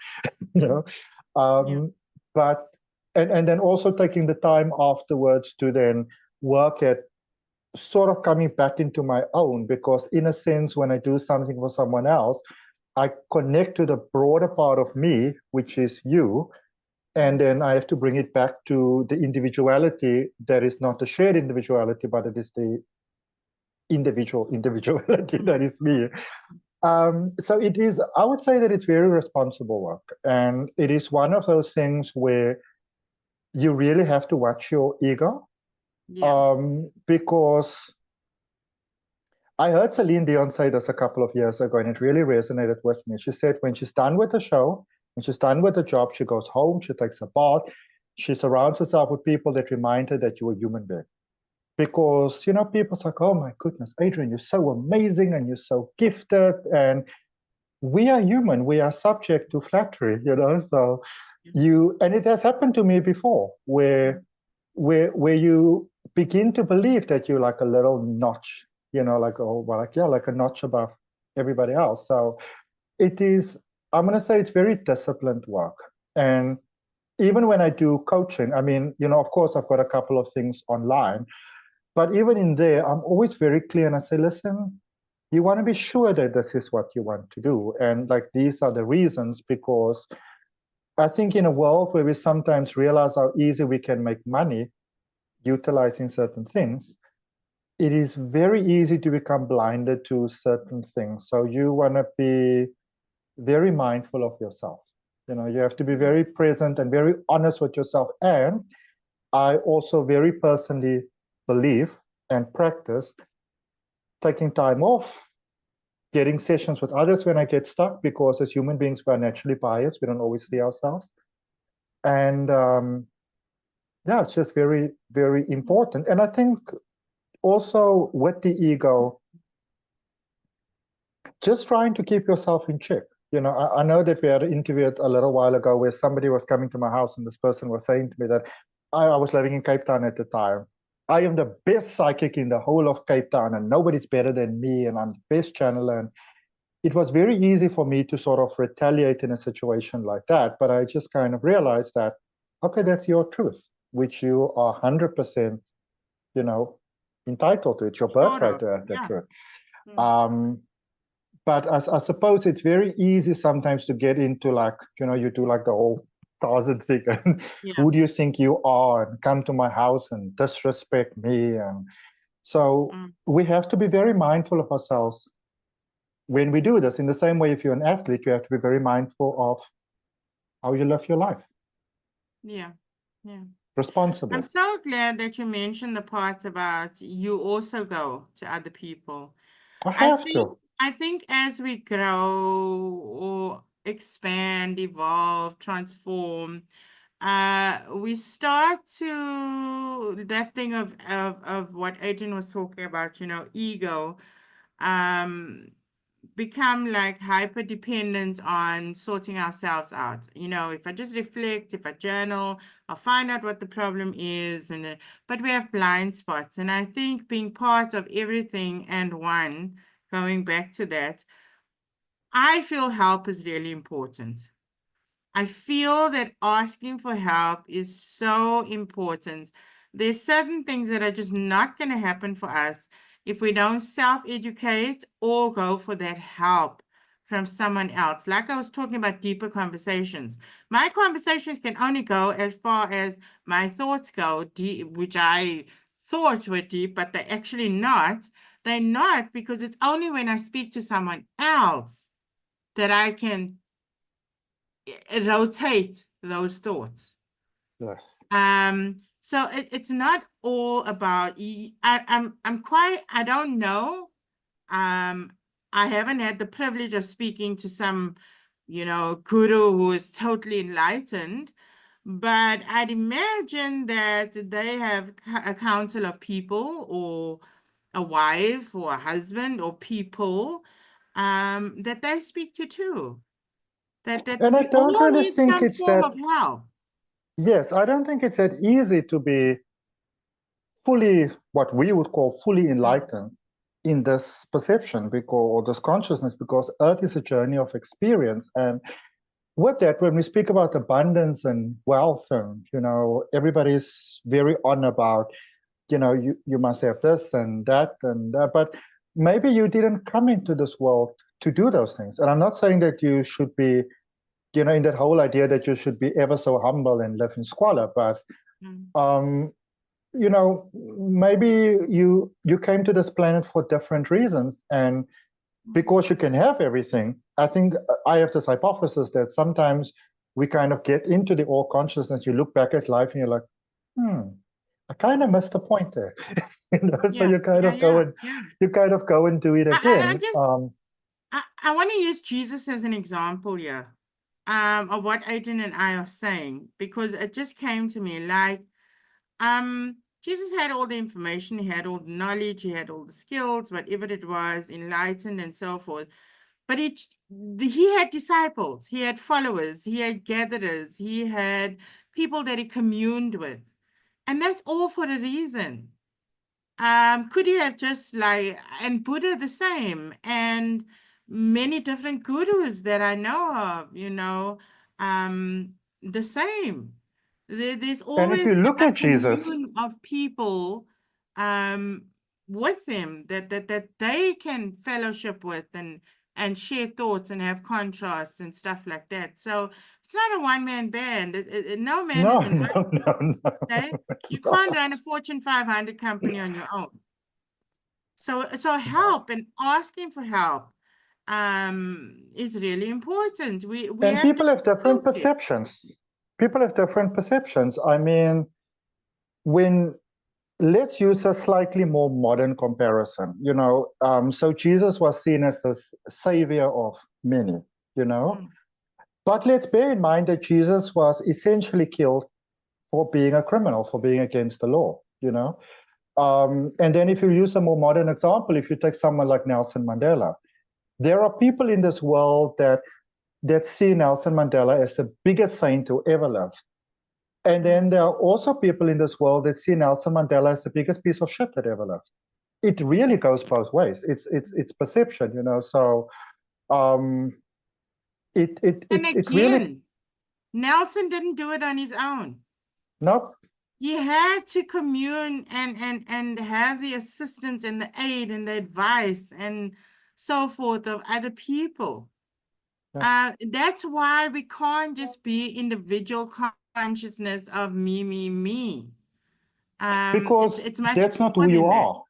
But and then also taking the time afterwards to then work at sort of coming back into my own, because in a sense, when I do something for someone else, I connect to the broader part of me, which is you, and then I have to bring it back to the individuality that is not the shared individuality, but it is the individuality that is me. So it is, I would say that it's very responsible work, and it is one of those things where you really have to watch your ego, because I heard Celine Dion say this a couple of years ago, and it really resonated with me. She said when she's done with the show, when she's done with the job, she goes home, she takes a bath, she surrounds herself with people that remind her that you're a human being. Because, people's like, oh my goodness, Adrian, you're so amazing and you're so gifted. And we are human, we are subject to flattery, so and it has happened to me before, where you begin to believe that you're like a little notch like, oh, well, like, yeah, like a notch above everybody else. So it is, I'm going to say it's very disciplined work. And even when I do coaching, I mean, of course, I've got a couple of things online, but even in there, I'm always very clear and I say, listen, you want to be sure that this is what you want to do. And like, these are the reasons, because I think in a world where we sometimes realize how easy we can make money utilizing certain things, it is very easy to become blinded to certain things. So you want to be very mindful of yourself. You have to be very present and very honest with yourself. And I also very personally believe and practice taking time off, getting sessions with others when I get stuck, because as human beings, we are naturally biased. We don't always see ourselves. And yeah, it's just very, very important. And I think also with the ego, just trying to keep yourself in check. I know that we had an interview a little while ago where somebody was coming to my house and this person was saying to me that I was living in Cape Town at the time. I am the best psychic in the whole of Cape Town and nobody's better than me and I'm the best channeler. And it was very easy for me to sort of retaliate in a situation like that. But I just kind of realized that, okay, that's your truth, which you are 100%, entitled to. It's your Sort birthright of. to have that Yeah. truth. Mm. But I suppose it's very easy sometimes to get into like, you do like the whole thousand thing. And Yeah. who do you think you are? And come to my house and disrespect me. And so we have to be very mindful of ourselves when we do this. In the same way, if you're an athlete, you have to be very mindful of how you live your life Yeah. Yeah. responsibly. I'm so glad that you mentioned the part about you also go to other people. I have to. I think as we grow or expand, evolve, transform, we start to that thing of what Adrian was talking about, ego, um, become like hyper dependent on sorting ourselves out. If I just reflect, if I journal, I'll find out what the problem is. But we have blind spots. And I think being part of everything and one, going back to that, I feel help is really important. I feel that asking for help is so important. There's certain things that are just not going to happen for us if we don't self-educate or go for that help from someone else. Like I was talking about deeper conversations. My conversations can only go as far as my thoughts go, which I thought were deep, but they're actually not. They're not because it's only when I speak to someone else that I can rotate those thoughts. Yes. So it's not all about I'm quite I don't know. I haven't had the privilege of speaking to some, guru who is totally enlightened, but I'd imagine that they have a council of people or a wife or a husband or people that they speak to too. That And I we don't all really need think some it's form that, of help. yes, I don't think it's that easy to be fully, what we would call fully Mm, enlightened in this perception, because, or this consciousness, because Earth is a journey of experience. And with that, when we speak about abundance and wealth, and everybody's very on about, you must have this and that and that, but maybe you didn't come into this world to do those things. And I'm not saying that you should be, in that whole idea that you should be ever so humble and live in squalor, but mm, um, maybe you came to this planet for different reasons, and because you can have everything, I think I have this hypothesis that sometimes we kind of get into the all consciousness. You look back at life and you're like, I kind of missed the point there. So yeah, you kind yeah, of go yeah, and yeah. do it I again. just I want to use Jesus as an example here, of what Adrian and I are saying, because it just came to me like, Jesus had all the information, he had all the knowledge, he had all the skills, whatever it was, enlightened and so forth. But he had disciples, he had followers, he had gatherers, he had people that he communed with. And that's all for a reason. Could he have just like, and Buddha the same, and many different gurus that I know of, the same. There's And if you always look a at Jesus, commune of people um, with them that they can fellowship with and share thoughts and have contrasts and stuff like that. So it's not a one-man band. No man no, is an no, no, no, okay? it's You can't not. run a Fortune 500 company on your own. So No. help and asking for help is really important. We And have to people have skill different sets. perceptions. People have different perceptions. I mean, when let's use a slightly more modern comparison. So Jesus was seen as the savior of many. You know, Mm, but let's bear in mind that Jesus was essentially killed for being a criminal, for being against the law. And then if you use a more modern example, if you take someone like Nelson Mandela, there are people in this world that see Nelson Mandela as the biggest saint who ever lived. And then there are also people in this world that see Nelson Mandela as the biggest piece of shit that ever lived. It really goes both ways. It's perception, So um, And it really again, Nelson didn't do it on his own. nope. He had to commune and have the assistance and the aid and the advice and so forth of other people. Yeah. That's why we can't just be individual consciousness of me. Because It's much that's not more who you than that. are.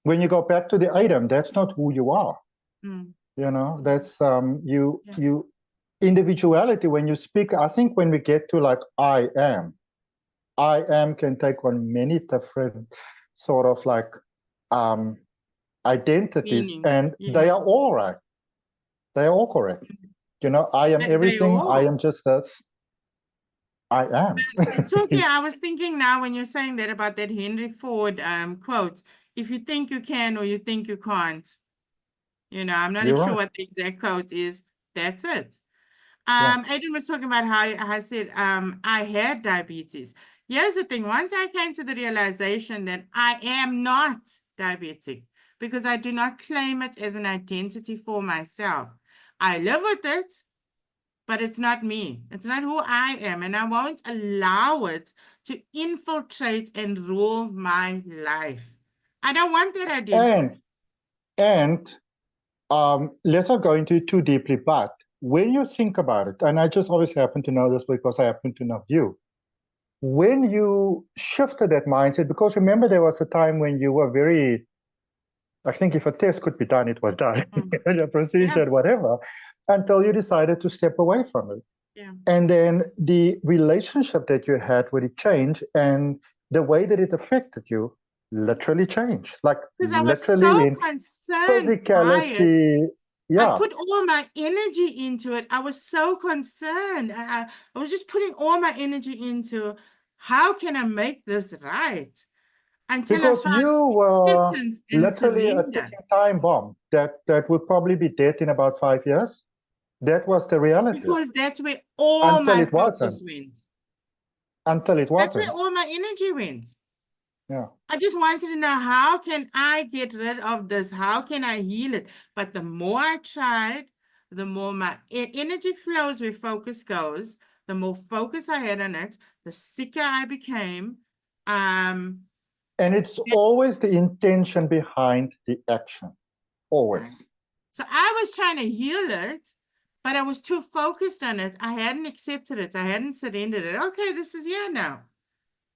When you go back to the item, that's not who you are. Mm, That's yeah. you individuality. When you speak, I think when we get to like I am can take on many different sort of like um identities, Meanings. and they Yeah. are all right. They are all correct. I am They everything. I am all. just this. I am. It's okay. I was thinking now when you're saying that about that Henry Ford quote, if you think you can or you think you can't, I'm not You're sure right. what the exact quote is. That's it. Yeah. Adrian was talking about how I said I had diabetes. Here's the thing. Once I came to the realization that I am not diabetic because I do not claim it as an identity for myself. I live with it, but it's not me. It's not who I am. And I won't allow it to infiltrate and rule my life. I don't want that identity. And let's not go into it too deeply, but when you think about it, and I just always happen to know this because I happen to know you, when you shifted that mindset, because remember there was a time when you were very, I think if a test could be done, it was done, a procedure, Yeah, whatever, until you decided to step away from it. yeah. And then the relationship that you had with it changed, and the way that it affected you literally changed. Like Because I was literally so in concerned by it. physicality. I Yeah, put all my energy into it. I was so concerned. I was just putting all my energy into how can I make this right until I because found you were acceptance and literally a surrender. ticking time bomb that would probably be dead in about 5 years. That was the reality Because that's where all until my it wasn't. focus went. Until it That's where wasn't. all my energy went. Yeah. I just wanted to know how can I get rid of this? How can I heal it? But the more I tried, the more my energy flows where focus goes, the more focus I had on it, the sicker I became. Um, And it's it- always the intention behind the action. right. Always. So I was trying to heal it, but I was too focused on it. I hadn't accepted it. I hadn't surrendered it. Okay, this is here now.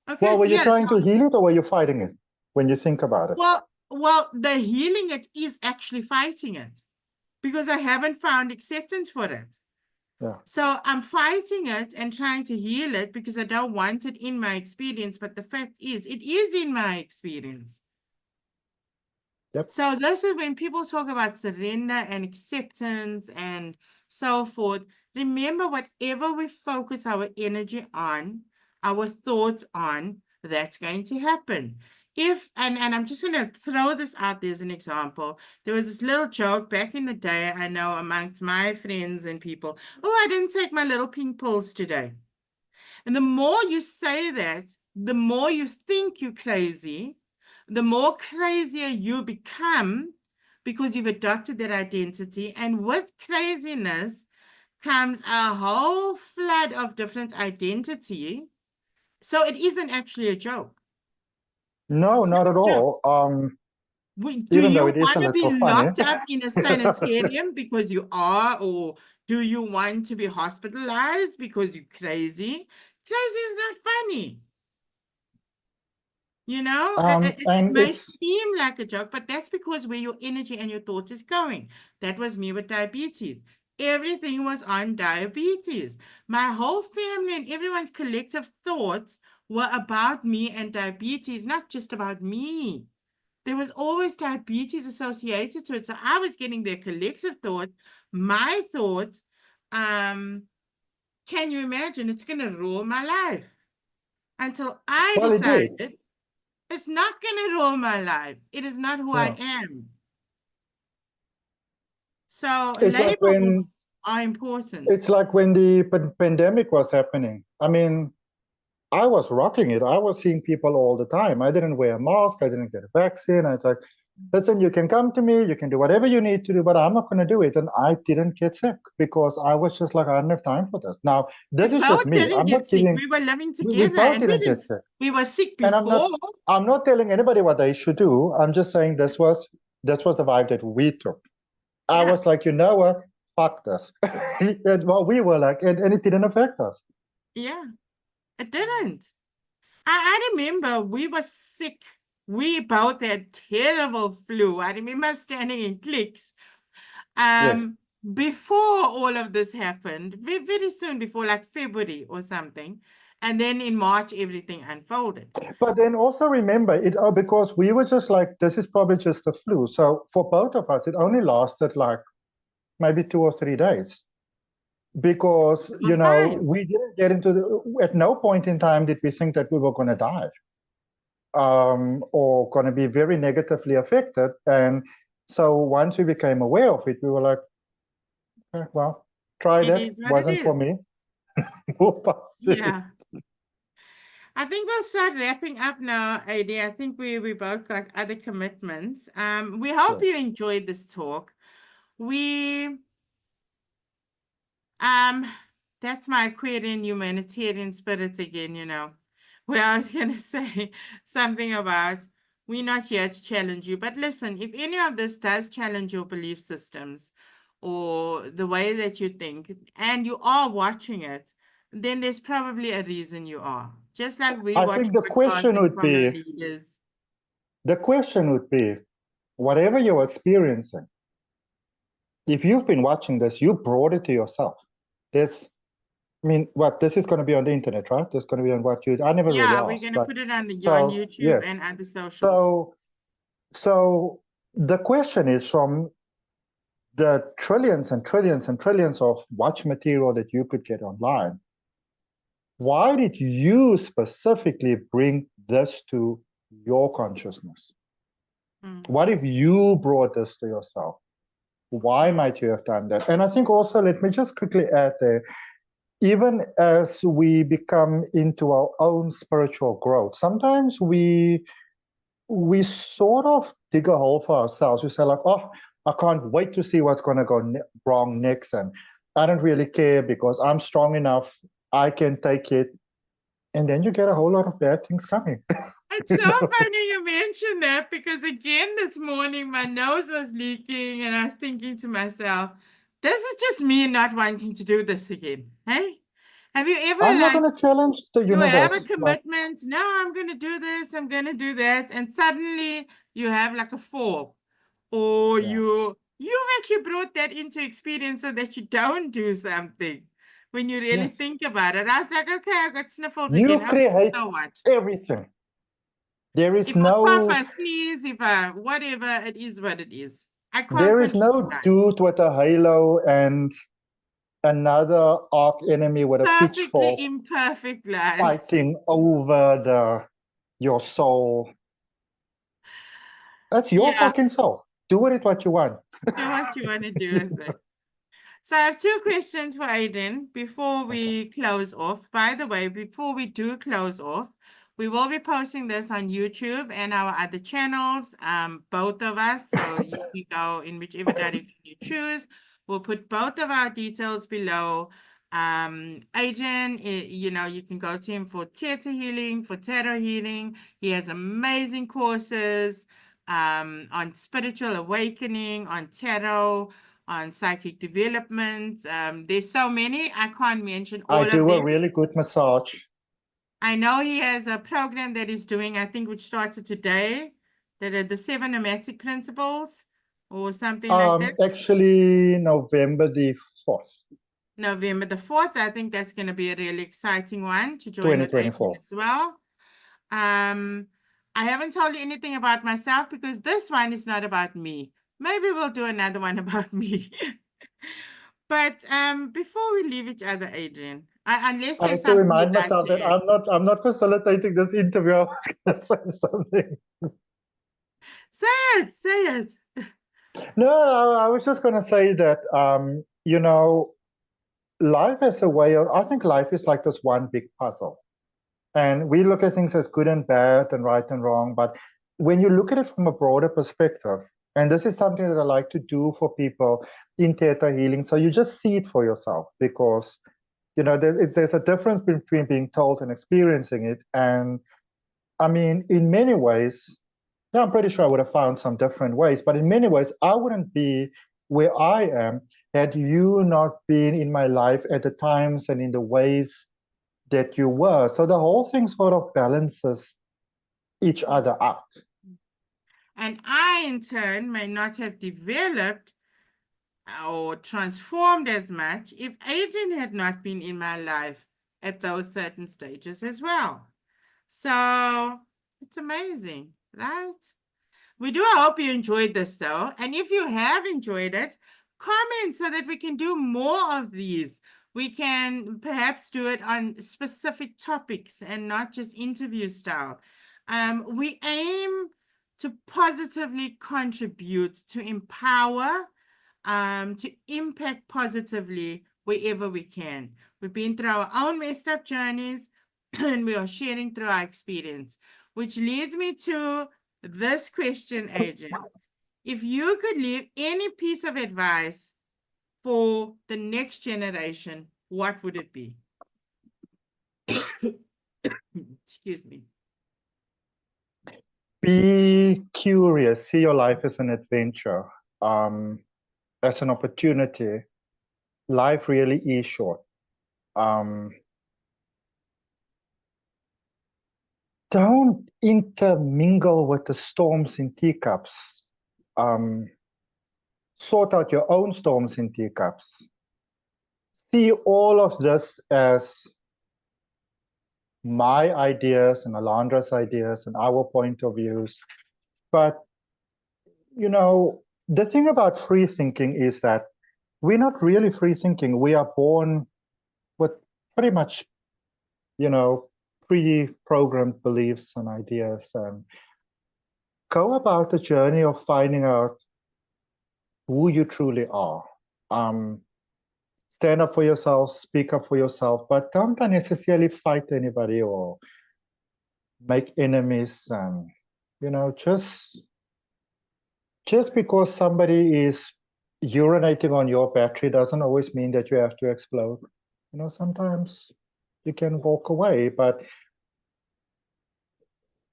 Okay, Well, it's were you here. trying to So, heal it or were you fighting it when you think about it? well, the healing it is actually fighting it, because I haven't found acceptance for it. Yeah. So I'm fighting it and trying to heal it because I don't want it in my experience. But the fact is, it is in my experience. Yep. So this is when people talk about surrender and acceptance and so forth. Remember, whatever we focus our energy on, our thoughts on, that's going to happen. And I'm just going to throw this out there as an example. There was this little joke back in the day, I know amongst my friends and people, oh, I didn't take my little pink pills today. And the more you say that, the more you think you're crazy, the more crazier you become because you've adopted that identity. And with craziness comes a whole flood of different identity. So it isn't actually a joke. No, It's not not at a joke. all. Do Even though you it is want a to little be funny. locked up in a sanitarium because you are, or do you want to be hospitalized because you're crazy? Crazy is not funny. You know, it And may it's seem like a joke, but that's because where your energy and your thought is going. That was me with diabetes. Everything was on diabetes. My whole family and everyone's collective thoughts were about me and diabetes, not just about me. There was always diabetes associated to it. So I was getting their collective thought, my thought. Can you imagine? It's going to rule my life until I well, it did. decided it's not going to rule my life. It is not who I Yeah. am. So It's like when labels are important. it's like when the pandemic was happening. I mean, I was rocking it. I was seeing people all the time. I didn't wear a mask. I didn't get a vaccine. I was like, listen, you can come to me. You can do whatever you need to do, but I'm not going to do it. And I didn't get sick because I was just like, I don't have time for this. Now, We this is just both me. didn't I'm get not sick. giving, We were living we together both and didn't get sick. we were sick And before. I'm not telling anybody what they should do. I'm just saying this was the vibe that we took. I Yeah. was like, you know what? Fuck this. And well, we were like, and it didn't affect us. Yeah, it didn't. I remember we were sick. We both had terrible flu. I remember standing in cliques. Yes. Before all of this happened, very soon before, like February or something. And then in March, everything unfolded. But then also remember it because we were just like, this is probably just a flu. So for both of us, it only lasted like maybe 2 or 3 days. Because, We're you know, fine. we didn't get into at no point in time did we think that we were going to die or going to be very negatively affected. And so once we became aware of it, we were like, okay, well, tried It it, is what it wasn't for is. me. Move past it. Yeah. I think we'll start wrapping up now, AD. I think we both got other commitments. We hope Yes. you enjoyed this talk. We that's my Aquarian humanitarian spirit again, you know, where I was gonna say something about we're not here to challenge you. But listen, if any of this does challenge your belief systems or the way that you think, and you are watching it, then there's probably a reason you are. Just like we I watch think the podcasts question and would from our be, leaders. whatever you're experiencing, if you've been watching this, you brought it to yourself. This, I mean, what this is going to be on the internet, right? This is going to be on what you. I never really Yeah, we're asked, gonna but put it on on so YouTube yes. and other socials. So the question is from the trillions and trillions and trillions of watch material that you could get online. Why did you specifically bring this to your consciousness? What if you brought this to yourself? Why might you have done that? And I think also, let me just quickly add there, even as we become into our own spiritual growth, sometimes we sort of dig a hole for ourselves. We say like, oh, I can't wait to see what's going to go wrong next. And I don't really care because I'm strong enough. I can take it. And then you get a whole lot of bad things coming. It's so funny you mentioned that because again this morning my nose was leaking and I was thinking to myself, this is just me not wanting to do this again. Hey? Have you ever I'm not like going to challenge the you have a universe, but commitment? No, I'm gonna do this, I'm gonna do that, and suddenly you have like a fall. Or yeah. you've actually brought that into experience so that you don't do something when you really Yes. think about it. I was like, okay, I got sniffles You again. Okay, create so what? everything. There is If I cough, no I sneeze, if I whatever, it is what it is. I can't there is control no life. dude with a halo and another arch enemy with a Perfectly pitchfork imperfect lives. fighting over your soul. That's your Yeah, fucking soul. Do with it what you want. do what you want to do with it. So I have two questions for Aiden before Okay. we close off. By the way, before we do close off, We will be posting this on YouTube and our other channels, both of us. So you can go in whichever direction you choose. We'll put both of our details below. Adrian, you know, you can go to him for theta healing, for tarot healing. He has amazing courses on spiritual awakening, on tarot, on psychic development. There's so many, I can't mention all I of do a them. really good massage. I know he has a program that he's doing, I think, which started today, that are the 7 nomadic principles or something like that. Actually, November the 4th, November the 4th. I think that's going to be a really exciting one to join with Adrian 2024. as well. I haven't told you anything about myself because this one is not about me. Maybe we'll do another one about me. But before we leave each other, Adrian, unless I there's have to something you'd remind like myself to that add. I'm not facilitating this interview. I was going to say something. Say it, say it. No, I was just going to say that, you know, life has a way of, I think life is like this one big puzzle. And we look at things as good and bad and right and wrong. But when you look at it from a broader perspective, and this is something that I like to do for people in theta healing, so you just see it for yourself because, you know, there's a difference between being told and experiencing it. And I mean, in many ways, yeah, I'm pretty sure I would have found some different ways, but in many ways, I wouldn't be where I am had you not been in my life at the times and in the ways that you were. So the whole thing sort of balances each other out. And I, in turn, may not have developed or transformed as much if Adrian had not been in my life at those certain stages as well. So it's amazing, right? We do hope you enjoyed this though. And if you have enjoyed it, comment so that we can do more of these. We can perhaps do it on specific topics and not just interview style. We aim to positively contribute, to empower, to impact positively wherever we can. We've been through our own messed up journeys and we are sharing through our experience, which leads me to this question, Adrian. If you could leave any piece of advice for the next generation, what would it be? Excuse me. Be curious, see your life as an adventure, as an opportunity. Life really is short. Don't intermingle with the storms in teacups. Sort out your own storms in teacups. See all of this as my ideas and Alandra's ideas and our point of views. But, you know, the thing about free thinking is that we're not really free thinking. We are born with pretty much, you know, pre-programmed beliefs and ideas, and go about the journey of finding out who you truly are. Stand up for yourself, speak up for yourself, but don't necessarily fight anybody or make enemies. And, you know, just because somebody is urinating on your battery doesn't always mean that you have to explode. You know, sometimes you can walk away, but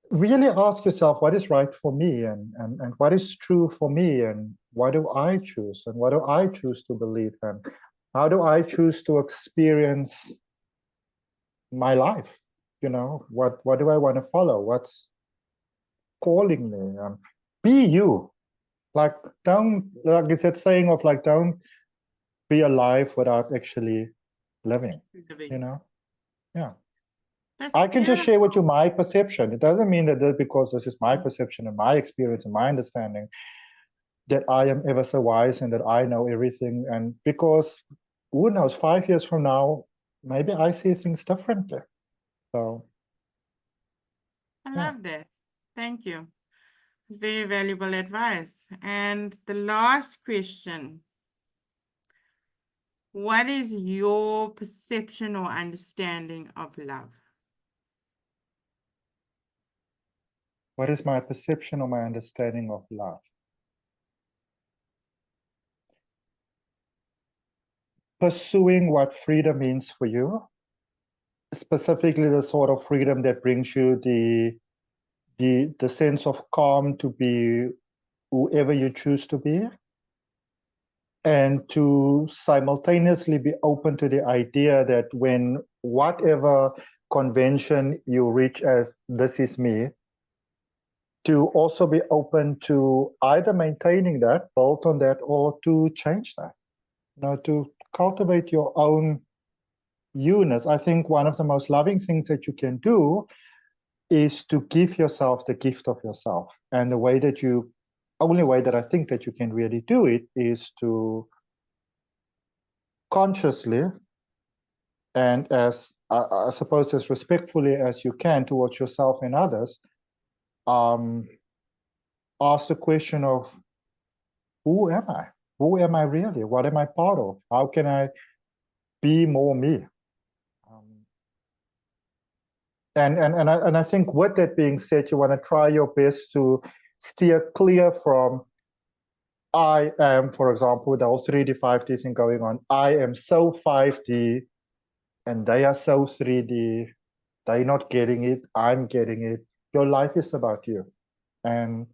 really ask yourself what is right for me and what is true for me and what do I choose and what do I choose to believe and how do I choose to experience my life? You know, what do I want to follow? What's calling me? Be you. Like, don't, like it's that saying of like, don't be alive without actually living, you know? Yeah. That's I can just beautiful. share with you my perception. It doesn't mean that because this is my perception and my experience and my understanding that I am ever so wise and that I know everything. And because who knows, 5 years from now, maybe I see things differently. So I yeah. love that. Thank you. It's very valuable advice. And the last question, what is your perception or understanding of love? What is my perception or my understanding of love? Pursuing what freedom means for you, specifically the sort of freedom that brings you the sense of calm to be whoever you choose to be, and to simultaneously be open to the idea that when whatever convention you reach as this is me, to also be open to either maintaining that, build on that, or to change that. To cultivate your own you-ness. I think one of the most loving things that you can do is to give yourself the gift of yourself. And the way that only way that I think that you can really do it is to consciously, and as I suppose as respectfully as you can towards yourself and others, ask the question of, who am I? Who am I really? What am I part of? How can I be more me? And I think with that being said, you want to try your best to steer clear from I am, for example, with the whole 3D, 5D thing going on. I am so 5D and they are so 3D. They're not getting it. I'm getting it. Your life is about you. And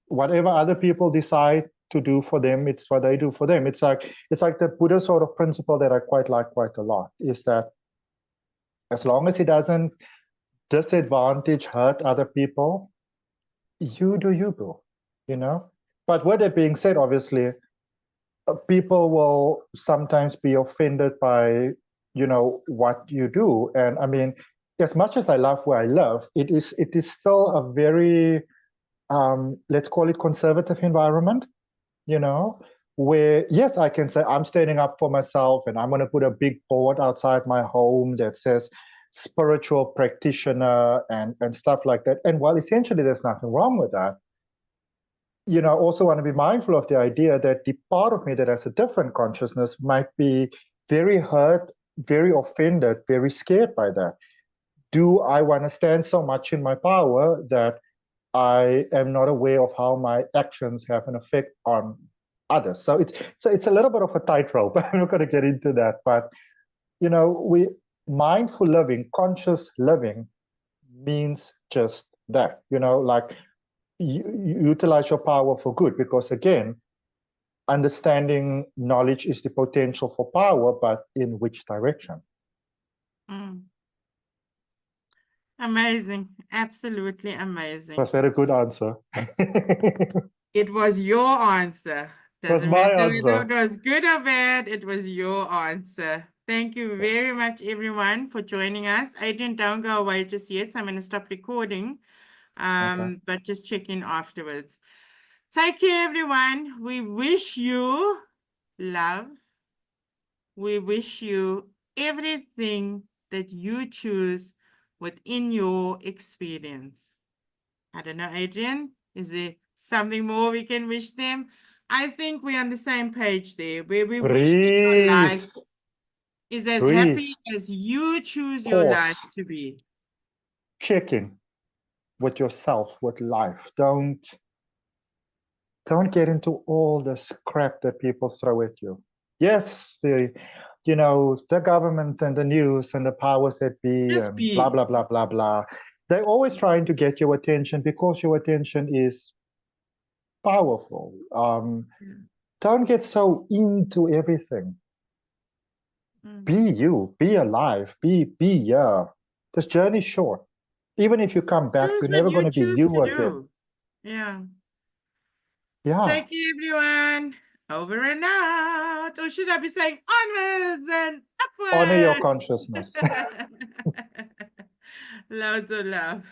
whatever other people decide to do for them, it's what they do for them. It's like the Buddha sort of principle that I quite like quite a lot, is that as long as it doesn't disadvantage, hurt other people, you do you, bro. But with that being said, obviously, people will sometimes be offended by what you do. And I mean, as much as I love where I live, it is still a very let's call it conservative environment, where yes, I can say I'm standing up for myself and I'm going to put a big board outside my home that says spiritual practitioner and stuff like that. And while essentially there's nothing wrong with that, I also want to be mindful of the idea that the part of me that has a different consciousness might be very hurt, very offended, very scared by that. Do I want to stand so much in my power that I am not aware of how my actions have an effect on others? So it's a little bit of a tightrope. I'm not going to get into that, but mindful living, conscious living means just that. Like you utilize your power for good, because again, understanding knowledge is the potential for power, but in which direction? Amazing. Absolutely amazing. Was that a good answer? It was your answer. Was Doesn't my matter answer. whether it was good or bad, it was your answer. Thank you very much, everyone, for joining us. Adrian, don't go away just yet. I'm going to stop recording, but just check in afterwards. Take care, everyone. We wish you love. We wish you everything that you choose within your experience. I don't know, Adrian, is there something more we can wish them? I think we're on the same page there, where we wish that your life is as happy as you choose your life to be. Check in with yourself, with life. Don't get into all this crap that people throw at you. Yes, the government and the news and the powers that be Just and be. blah, blah, blah, blah, blah. They're always trying to get your attention because your attention is powerful. Don't get so into everything. Be you, be alive, be this journey's short. Even if you come back, Choose you're what never you going to be choose you to again. do. Yeah. Yeah. Take care, everyone. Over and out. Or should I be saying onwards and upwards? Honor your consciousness. Loads of love.